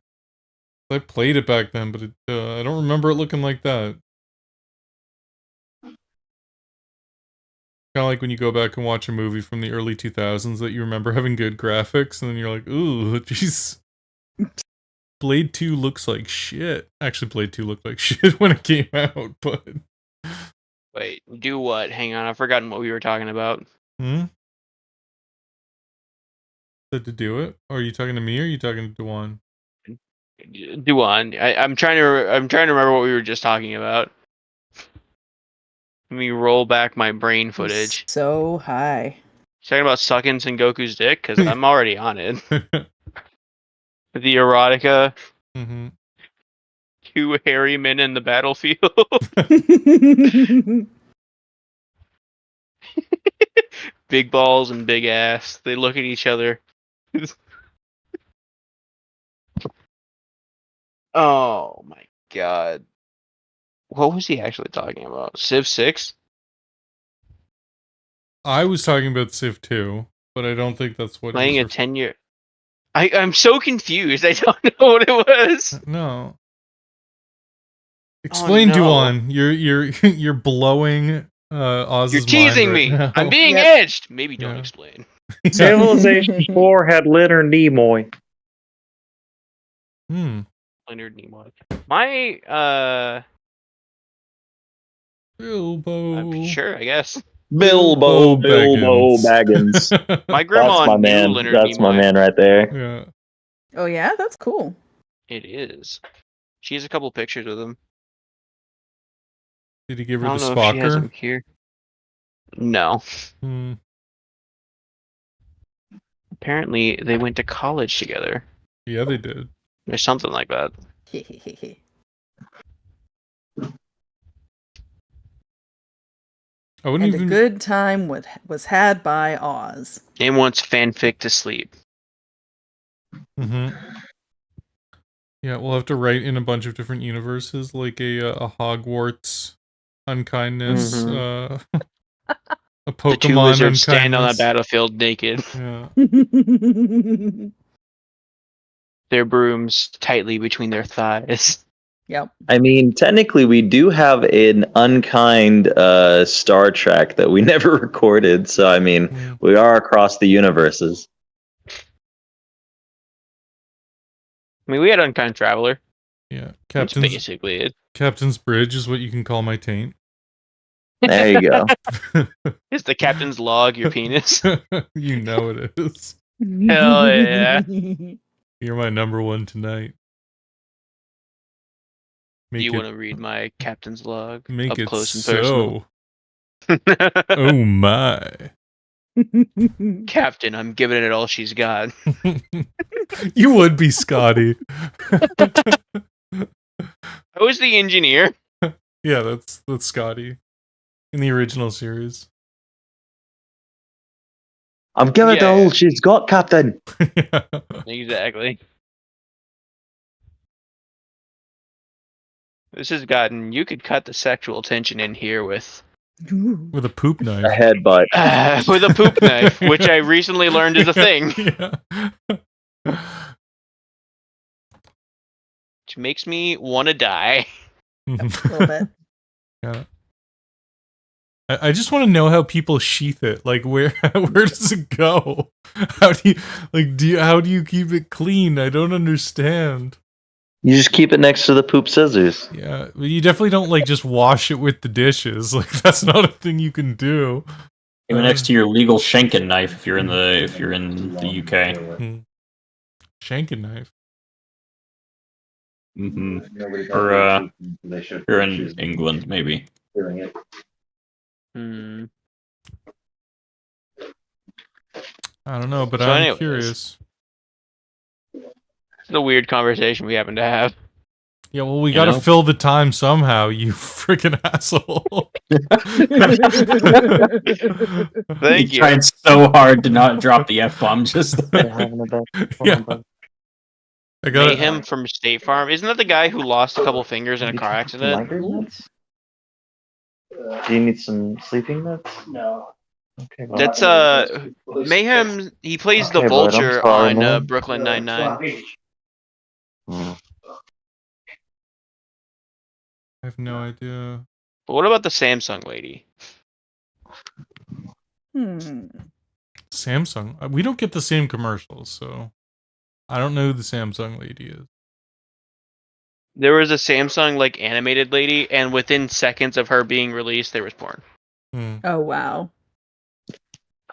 I played it back then, but I don't remember it looking like that. Kind of like when you go back and watch a movie from the early 2000s that you remember having good graphics, and then you're like, ooh, jeez. Blade 2 looks like shit. Actually, Blade 2 looked like shit when it came out, but... Wait, do what? Hang on, I've forgotten what we were talking about. Said to do it? Or are you talking to me, or are you talking to Dewan? Duan, I'm trying to remember what we were just talking about. Let me roll back my brain footage. So high. Talking about sucking Sengoku's dick, because I'm already on it. The erotica. Mm-hmm. 2 hairy men in the battlefield. Big balls and big ass. They look at each other. Oh my god. What was he actually talking about? Civ 6? I was talking about Civ 2, but I don't think that's what Playing a was 10-year... I'm so confused. I don't know what it was. No. Explain, no. Duan. You're blowing Oz's You're teasing mind right me. now. I'm being Yep. edged. Maybe don't Yeah. explain. Civilization 4 had Leonard Nimoy. Leonard Nimoy. My Bilbo. sure, I guess. Bilbo Baggins. My grandma That's my knew man. Leonard That's Nimoy. my man right there. Yeah. Oh yeah, that's cool. It is. She has a couple pictures with him. Did he give I her the don't know if she has them Spocker? here. No. Hmm. Apparently, they went to college together. Yeah, they did. Or something like that. I wouldn't And even. a good time was had by Oz. Name wants fanfic to sleep. Mm-hmm. Yeah, we'll have to write in a bunch of different universes, like a Hogwarts Unkindness, a The 2 Pokemon lizards stand on a Unkindness. battlefield naked. Yeah. Their brooms tightly between their thighs. Yep. I mean, technically, we do have an Unkind Star Trek that we never recorded. So, I mean, Mm. we are across the universes. I mean, we had Unkind Traveler. Yeah. That's basically it. Captain's Bridge is what you can call my taint. There you go. Is the captain's log your penis? You know it is. Hell yeah. You're my number one tonight. Do you want to read my captain's log make up it close and so. personal? Oh my. Captain, I'm giving it all she's got. You would be Scotty. I was the engineer. Yeah, that's Scotty in the original series. I'm giving it Yeah. all she's got, Captain. Yeah. Exactly. This has gotten. You could cut the sexual tension in here with With a poop A knife. headbutt. with a poop knife, which I recently learned is a thing. Yeah. Which makes me want to die. A little bit. Yeah. I just want to know how people sheath it. Like, where does it go? How do you keep it clean? I don't understand. You just keep it next to the poop scissors. Yeah, but you definitely don't like just wash it with the dishes. Like, that's not a thing you can do. Even next to your legal Schenken knife if you're in the UK. Shanking knife. Mm-hmm. Or You're in England, maybe. Hmm. I don't know, but So I'm anyways. curious. It's a weird conversation we happen to have. Yeah, well, we You gotta know? fill the time somehow, you freaking asshole. Thank He you. tried so hard to not drop the F-bomb just They're then. having a bad Yeah. I gotta. Mayhem from State Farm. Isn't that the guy who lost a couple fingers in a car accident? migraine meds? Do you need some sleeping meds? No. Okay. Well, That's Mayhem. He plays the Okay, bud, I'm Vulture sorry, on man. Brooklyn Nine-Nine. Hmm. I have no idea. But what about the Samsung lady? Samsung. We don't get the same commercials, so I don't know who the Samsung lady is. There was a Samsung like animated lady, and within seconds of her being released, there was porn. Oh wow.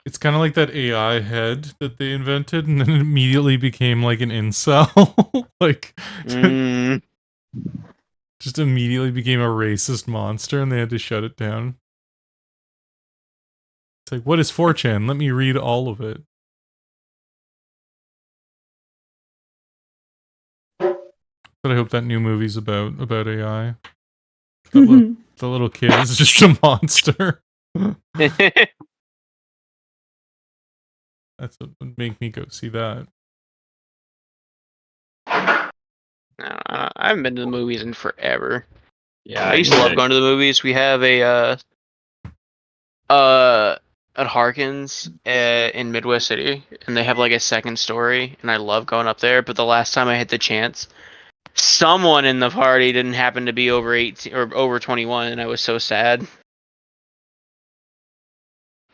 It's kind of like that AI head that they invented, and then it immediately became like an incel. Like, Mm. just immediately became a racist monster, and they had to shut it down. It's like, what is 4chan? Let me read all of it. But I hope that new movie's about AI. The little kid is just a monster. That's what would make me go see that. I haven't been to the movies in forever. Yeah, I used to love going to the movies. We have at Harkins in Midwest City, and they have like a second story, and I love going up there. But the last time I had the chance, someone in the party didn't happen to be over 18 or over 21, and I was so sad.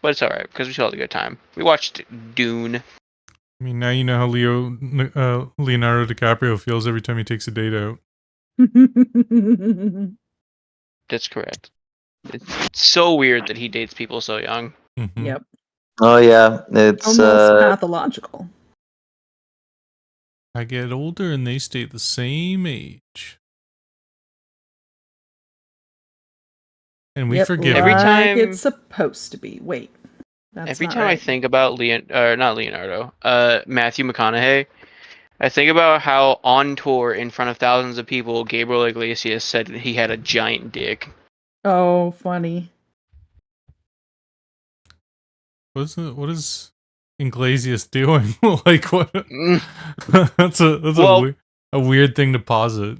But it's alright because we still had a good time. We watched Dune. I mean, now you know how Leonardo DiCaprio feels every time he takes a date out. That's correct. It's so weird that he dates people so young. Mm-hmm. Yep. Oh yeah, it's Almost pathological. I get older and they stay the same age. And we forgive Every them. time- it's supposed to be. Wait. That's Every not time I right. think about Matthew McConaughey, I think about how on tour in front of thousands of people, Gabriel Iglesias said he had a giant dick. Oh, funny. What is Iglesias doing? Like what? Mm. that's Well- a weird thing to posit.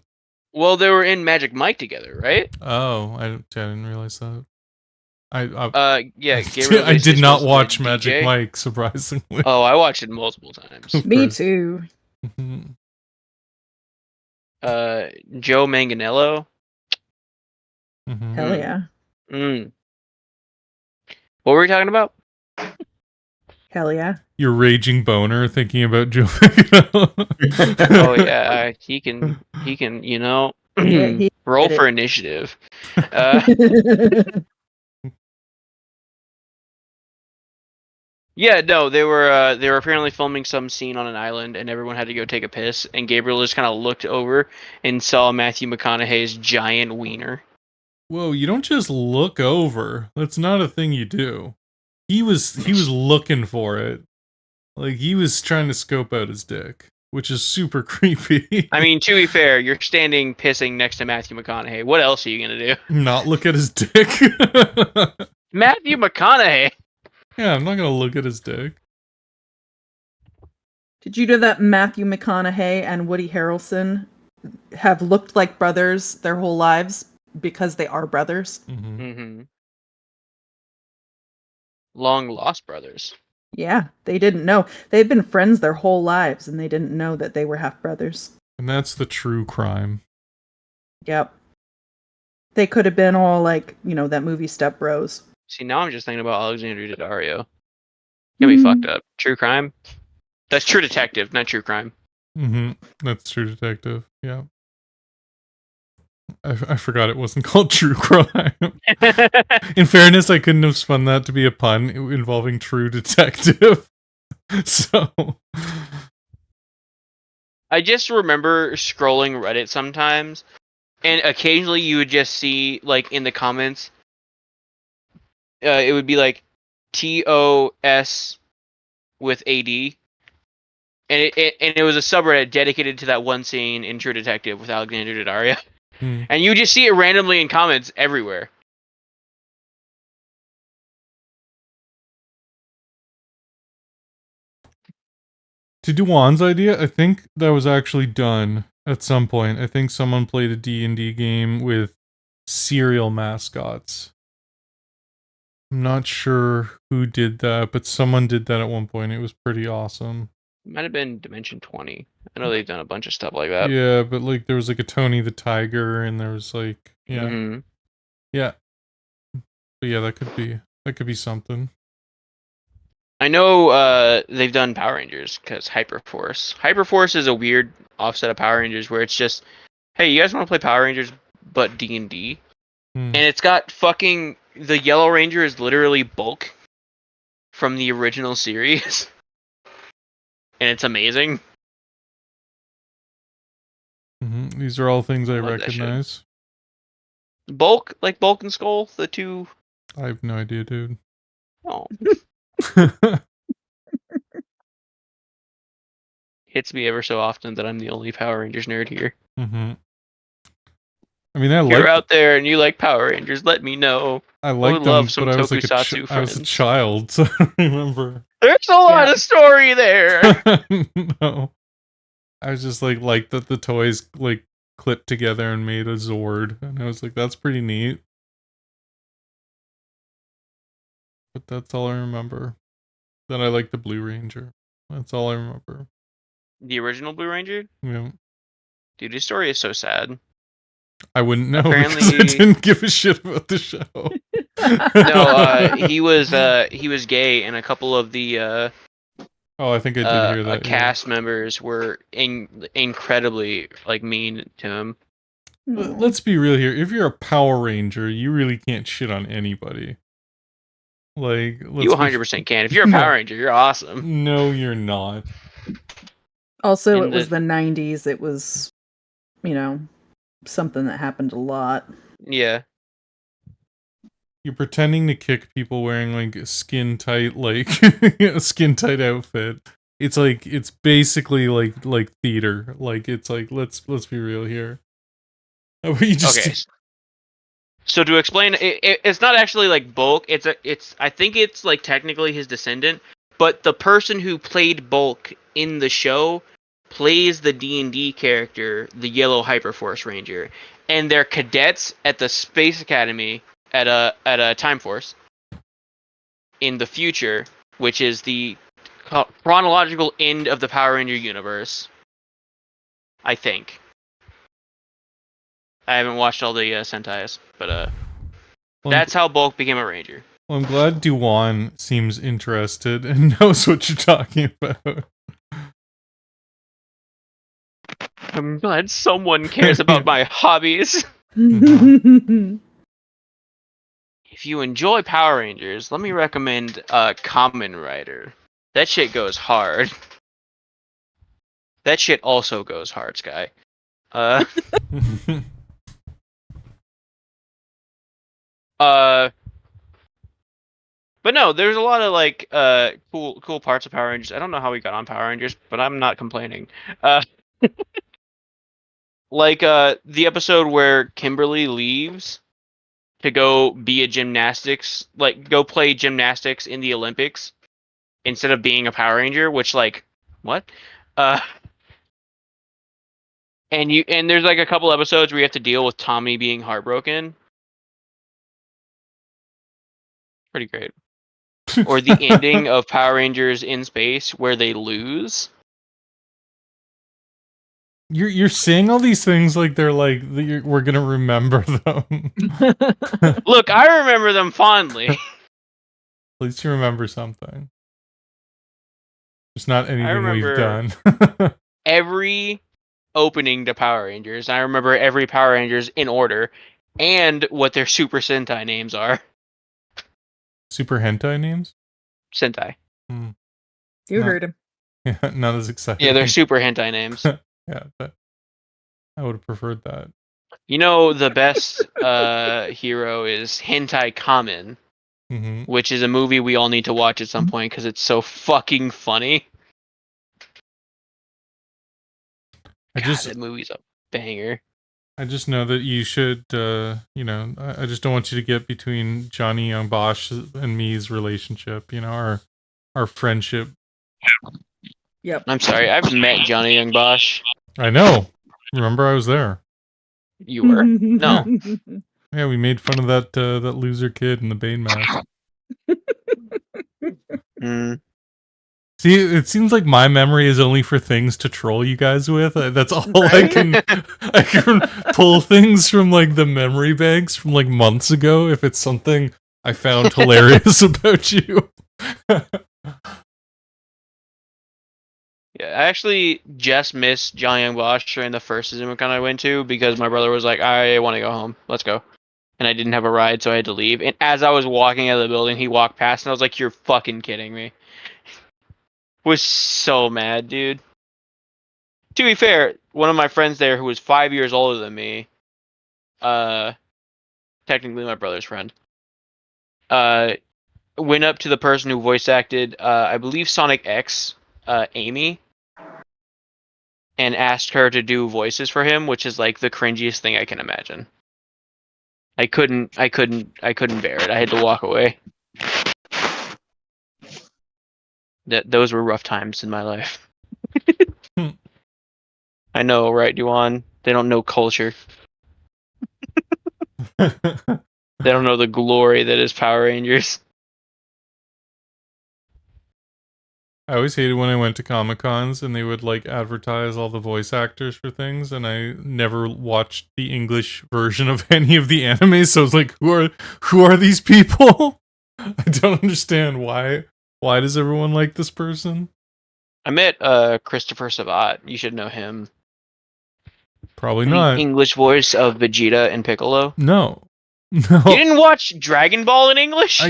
Well, they were in Magic Mike together, right? Oh, I didn't realize that. Yeah, Gabriel I did Iglesias not was the watch Magic DJ. Mike, surprisingly. Oh, I watched it multiple times. Me too. Mhm. Joe Manganiello. Mhm. Hell yeah. Mm. What were we talking about? Hell yeah. Your raging boner thinking about Joe. Oh yeah, he can, you know, Yeah, he roll did for it. initiative. Yeah, no, they were apparently filming some scene on an island, and everyone had to go take a piss. And Gabriel just kind of looked over and saw Matthew McConaughey's giant wiener. Whoa, you don't just look over. That's not a thing you do. He was looking for it. Like he was trying to scope out his dick, which is super creepy. I mean, to be fair, you're standing pissing next to Matthew McConaughey. What else are you gonna do? Not look at his dick. Matthew McConaughey. Yeah, I'm not gonna look at his dick. Did you know that Matthew McConaughey and Woody Harrelson have looked like brothers their whole lives because they are brothers? Mm-hmm. Mm-hmm. Long lost brothers. Yeah, they didn't know. They've been friends their whole lives and they didn't know that they were half brothers. And that's the true crime. Yep. They could have been all like, you know, that movie Step Bros. See, now I'm just thinking about Alexandria Daddario. Gonna be fucked up. True crime? That's True Detective, not True Crime. Mm-hmm. That's True Detective. Yeah. I forgot it wasn't called True Crime. In fairness, I couldn't have spun that to be a pun involving True Detective. So I just remember scrolling Reddit sometimes, and occasionally you would just see, like, in the comments, it would be like TOS with AD, and it was a subreddit dedicated to that one scene in True Detective with Alexander Daddario, and you just see it randomly in comments everywhere. To Duan's idea, I think that was actually done at some point. I think someone played a D&D game with cereal mascots. I'm not sure who did that, but someone did that at one point. It was pretty awesome. It might have been Dimension 20. I know they've done a bunch of stuff like that. Yeah, but like there was like a Tony the Tiger, and there was like yeah. But yeah, that could be something. I know they've done Power Rangers because Hyperforce. Hyperforce is a weird offset of Power Rangers where it's just, hey, you guys want to play Power Rangers but D&D? And it's got fucking the Yellow Ranger is literally Bulk from the original series, and it's amazing. These are all things I Love that recognize. Bulk, like Bulk and Skull, the two. I have no idea, dude. Oh, hits me ever so often that I'm the only Power Rangers nerd here. I mean, I If like. you're out there and you like Power Rangers, let me know. I like them, love some but I was like tokusatsu I was a friends. child, so I don't remember. There's a lot of story there. No, I was just like that the toys like clipped together and made a Zord, and I was like, that's pretty neat. But that's all I remember. Then I like the Blue Ranger. That's all I remember. The original Blue Ranger? Yeah. Dude, his story is so sad. I wouldn't know Apparently, because I didn't give a shit about the show. No, he was gay, and a couple of the oh, I think I did hear that. Cast members were incredibly like mean to him. Let's be real here. If you're a Power Ranger, you really can't shit on anybody. Like, you 100% can. If you're a Power Ranger, you're awesome. No, you're not. Also, it was the 90s. It was, something that happened a lot. Yeah. You're pretending to kick people wearing like a skin tight, like a skin tight outfit. It's like it's basically like theater. Like it's like let's be real here. Okay. So to explain, it's not actually like Bulk. I think it's like technically his descendant, but the person who played Bulk in the show plays the D&D character, the Yellow Hyperforce Ranger, and they're cadets at the Space Academy at a Time Force in the future, which is the chronological end of the Power Ranger universe. I think. I haven't watched all the Sentai's, but that's how Bulk became a Ranger. Well, I'm glad Duan seems interested and knows what you're talking about. I'm glad someone cares about my hobbies. If you enjoy Power Rangers, let me recommend Kamen Rider. That shit goes hard. That shit also goes hard, Sky. But no, there's a lot of like cool parts of Power Rangers. I don't know how we got on Power Rangers, but I'm not complaining. Like the episode where Kimberly leaves to go be a gymnastics, like go play gymnastics in the Olympics instead of being a Power Ranger, which like what? And there's like a couple episodes where you have to deal with Tommy being heartbroken. Pretty great. Or the ending of Power Rangers in Space where they lose. You're saying all these things like they're like we're gonna remember them. Look, I remember them fondly. At least you remember something. It's not anything we've done. Every opening to Power Rangers. I remember every Power Rangers in order and what their Super Sentai names are. Super hentai names? Sentai. You heard him. Yeah, not as exciting. Yeah, they're super hentai names. Yeah, I would have preferred that. You know, the best hero is Hentai Kamen, Mm-hmm. which is a movie we all need to watch at some point because it's so fucking funny. I That movie's a banger. just know that you should, I just don't want you to get between Johnny Young Bosch and me's relationship, our friendship. Yep. I'm sorry, I've met Johnny Young Bosch. I know. Remember I was there. You were? No. Yeah, we made fun of that loser kid in the Bane mask. Mm. See, it seems like my memory is only for things to troll you guys with. That's all Right? I can pull things from like the memory banks from like months ago if it's something I found hilarious about you. Yeah, I actually just missed Johnny Young Bosch during the first ZoomerCon I went to because my brother was like, I want to go home. Let's go. And I didn't have a ride, so I had to leave. And as I was walking out of the building, he walked past, and I was like, you're fucking kidding me. Was so mad, dude. To be fair, one of my friends there who was 5 years older than me, technically my brother's friend, went up to the person who voice acted, I believe Sonic X, Amy, and asked her to do voices for him, which is like the cringiest thing I can imagine. I couldn't bear it. I had to walk away. Those were rough times in my life. I know, right, Duan? They don't know culture. They don't know the glory that is Power Rangers. I always hated when I went to Comic-Cons and they would like advertise all the voice actors for things, and I never watched the English version of any of the anime, so I was like, who are these people? I don't understand why does everyone like this person? I met Christopher Sabat. You should know him. Probably The not. English voice of Vegeta and Piccolo. No. You didn't watch Dragon Ball in English?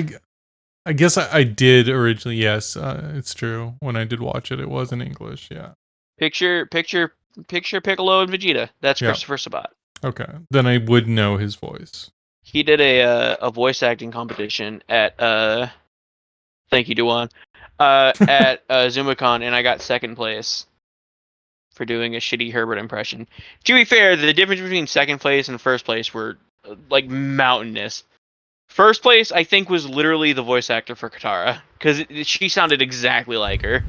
I guess I did originally. Yes, it's true. When I did watch it, it was in English. Yeah. Picture Piccolo and Vegeta. That's Yeah. Christopher Sabat. Okay, then I would know his voice. He did a voice acting competition at thank you, Duan. At ZoomerCon, and I got second place for doing a shitty Herbert impression. To be fair, the difference between second place and first place were like mountainous. First place, I think, was literally the voice actor for Katara, because she sounded exactly like her.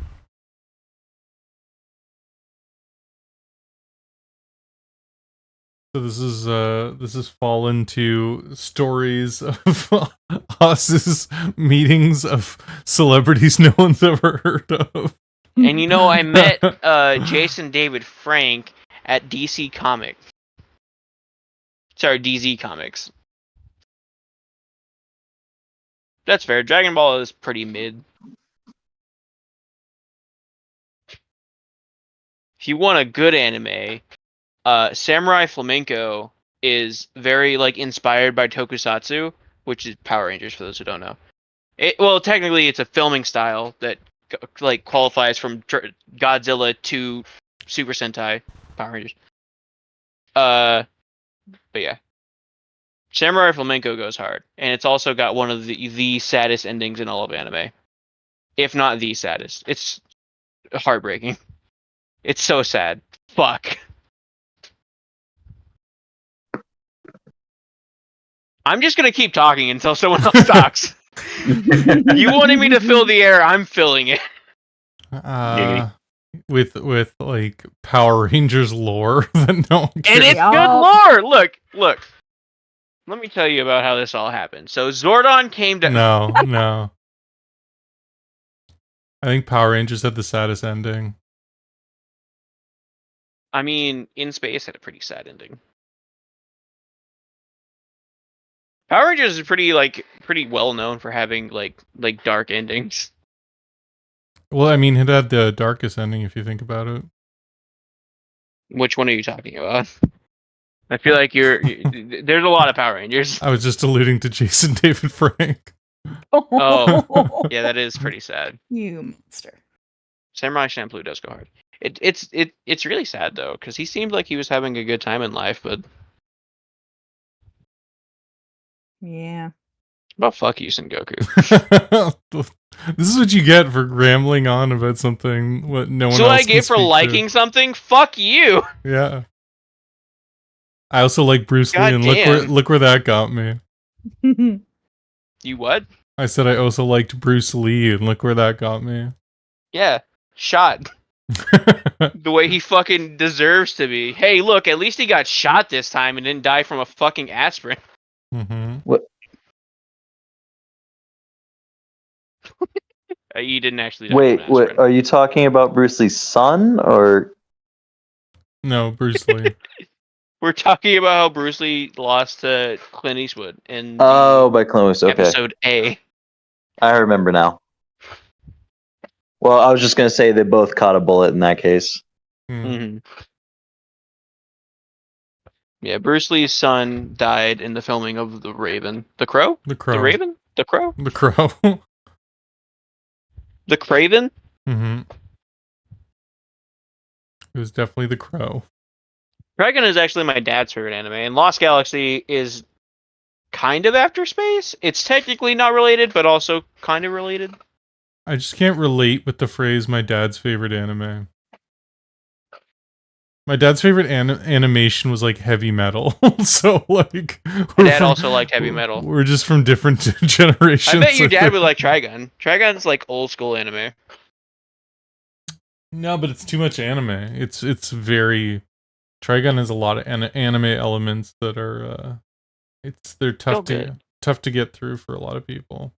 So this is fallen to stories of Haas's meetings of celebrities no one's ever heard of. And you know, I met Jason David Frank at DC Comics. Sorry, DZ Comics. That's fair. Dragon Ball is pretty mid. If you want a good anime, Samurai Flamenco is very like inspired by Tokusatsu, which is Power Rangers for those who don't know. Well, technically, it's a filming style that like qualifies from Godzilla to Super Sentai Power Rangers. But yeah, Samurai Flamenco goes hard, and it's also got one of the saddest endings in all of anime, if not the saddest. It's heartbreaking. It's so sad. Fuck. I'm just gonna keep talking until someone else talks. You wanted me to fill the air, I'm filling it. With like Power Rangers lore that no one cares. And it's good lore! Look. Let me tell you about how this all happened. So Zordon came to... No. I think Power Rangers had the saddest ending. I mean, In Space had a pretty sad ending. Power Rangers is pretty well known for having like dark endings. Well, I mean, it had the darkest ending if you think about it. Which one are you talking about? I feel like there's a lot of Power Rangers. I was just alluding to Jason David Frank. Oh, yeah, that is pretty sad. You monster. Samurai Champloo does go hard. It's really sad though, because he seemed like he was having a good time in life, but Yeah. about fuck you, Son Goku. This is what you get for rambling on about something what no one So else I can get for speak liking something? Fuck you. to. Yeah. I also like Bruce Lee, and Goddamn. look where that got me. You what? I said I also liked Bruce Lee, and look where that got me. Yeah, shot the way he fucking deserves to be. Hey, look, at least he got shot this time and didn't die from a fucking aspirin. Mm-hmm. He didn't actually die from an Wait, aspirin. are you talking about Bruce Lee's son or? No, Bruce Lee. We're talking about how Bruce Lee lost to Clint Eastwood in Oh, by Clint Eastwood. Okay, episode A. I remember now. Well, I was just gonna say they both caught a bullet in that case. Mm-hmm. Yeah, Bruce Lee's son died in the filming of The Raven. The Crow? The Crow. The Raven? The Crow? The Crow. The Craven? Mm-hmm. It was definitely The Crow. Dragon is actually my dad's favorite anime, and Lost Galaxy is kind of after space. It's technically not related, but also kind of related. I just can't relate with the phrase "my dad's favorite anime." My dad's favorite animation was like heavy metal, so like My dad also liked heavy metal. We're just from different generations. I bet your dad would like Trigun. Trigun's like old school anime. No, but it's too much anime. It's very. Trigun has a lot of anime elements that are. They're tough to get through for a lot of people.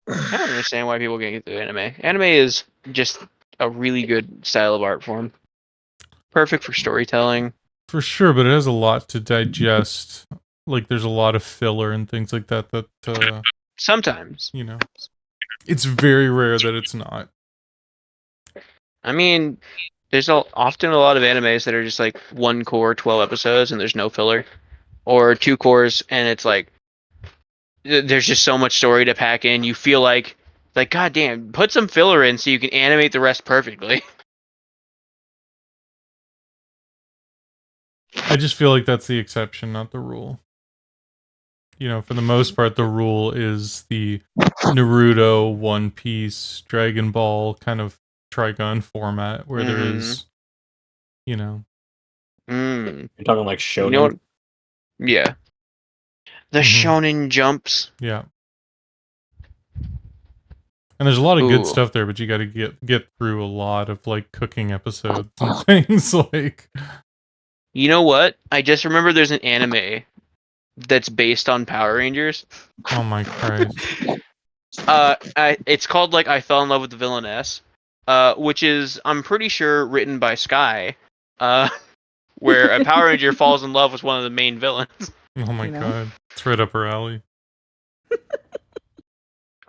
I don't understand why people can't get through anime. Anime is just a really good style of art form. Perfect for storytelling. For sure, but it has a lot to digest. Like, there's a lot of filler and things like that. Sometimes. You know, it's very rare that it's not. I mean, there's often a lot of animes that are just like one core, 12 episodes, and there's no filler, or 2 cores, and it's like there's just so much story to pack in. You feel like goddamn, put some filler in so you can animate the rest perfectly. I just feel like that's the exception, not the rule. You know, for the most part, the rule is the Naruto, One Piece, Dragon Ball kind of Trigun format where there is, you know. You're talking like shonen? You know what? Yeah. The shonen jumps. Yeah. And there's a lot of good stuff there, but you got to get through a lot of like cooking episodes and things like. You know what? I just remember there's an anime that's based on Power Rangers. Oh my Christ. It's called like I Fell in Love with the Villainess, which is I'm pretty sure written by Sky, where a Power Ranger falls in love with one of the main villains. Oh my God. It's right up her alley.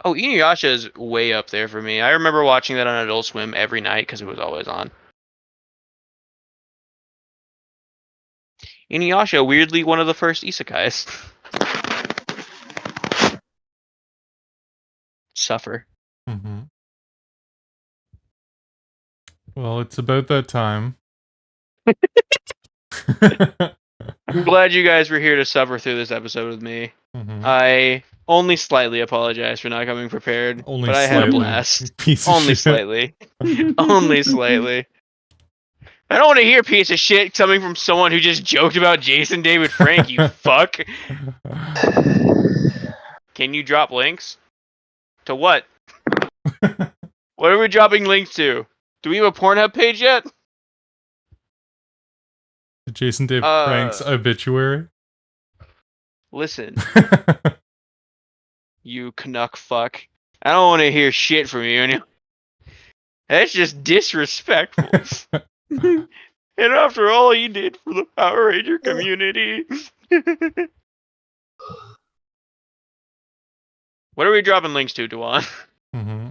Oh, Inuyasha is way up there for me. I remember watching that on Adult Swim every night because it was always on. Inuyasha, weirdly one of the first isekais. Suffer. Mm-hmm. Well, it's about that time. I'm glad you guys were here to suffer through this episode with me. Mm-hmm. I only slightly apologize for not coming prepared, but I had a blast. Only slightly. Only slightly. I don't want to hear piece of shit coming from someone who just joked about Jason David Frank, you fuck. Can you drop links? To what? What are we dropping links to? Do we have a Pornhub page yet? Jason David Frank's obituary? Listen. You Canuck fuck. I don't want to hear shit from you anyway. That's just disrespectful. And after all you did for the Power Ranger community. What are we dropping links to, Dwan? Mm-hmm.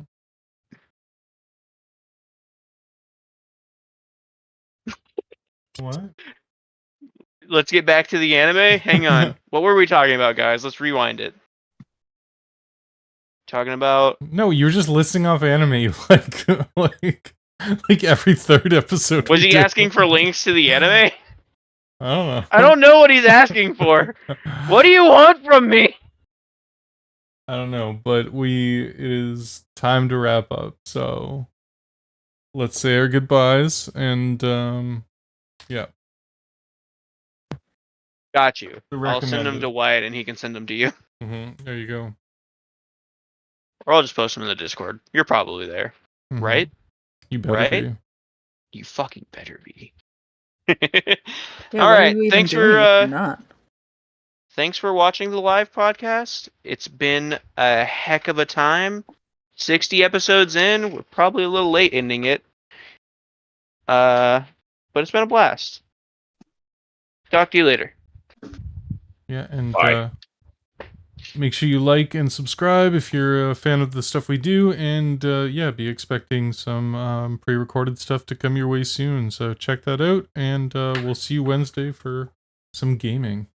What? Let's get back to the anime. Hang on. What were we talking about, guys? Let's rewind it. Talking about... No, you were just listing off anime you like. like every third episode. Was we he do. asking for links to the anime? I don't know. I don't know what he's asking for. What do you want from me? I don't know, but it is time to wrap up. So let's say our goodbyes, and yeah. Got you. The I'll send them recommended. to Wyatt, and he can send them to you. There you go. Or I'll just post them in the Discord. You're probably there, Mhm. right? You better Right? be. You fucking better be. Yeah, All what are right. you even Thanks doing if for you're not? thanks for watching the live podcast. It's been a heck of a time. 60 episodes in. We're probably a little late ending it. But it's been a blast. Talk to you later. Yeah, and Bye. make sure you like and subscribe if you're a fan of the stuff we do, and yeah, be expecting some pre-recorded stuff to come your way soon. So check that out, and we'll see you Wednesday for some gaming.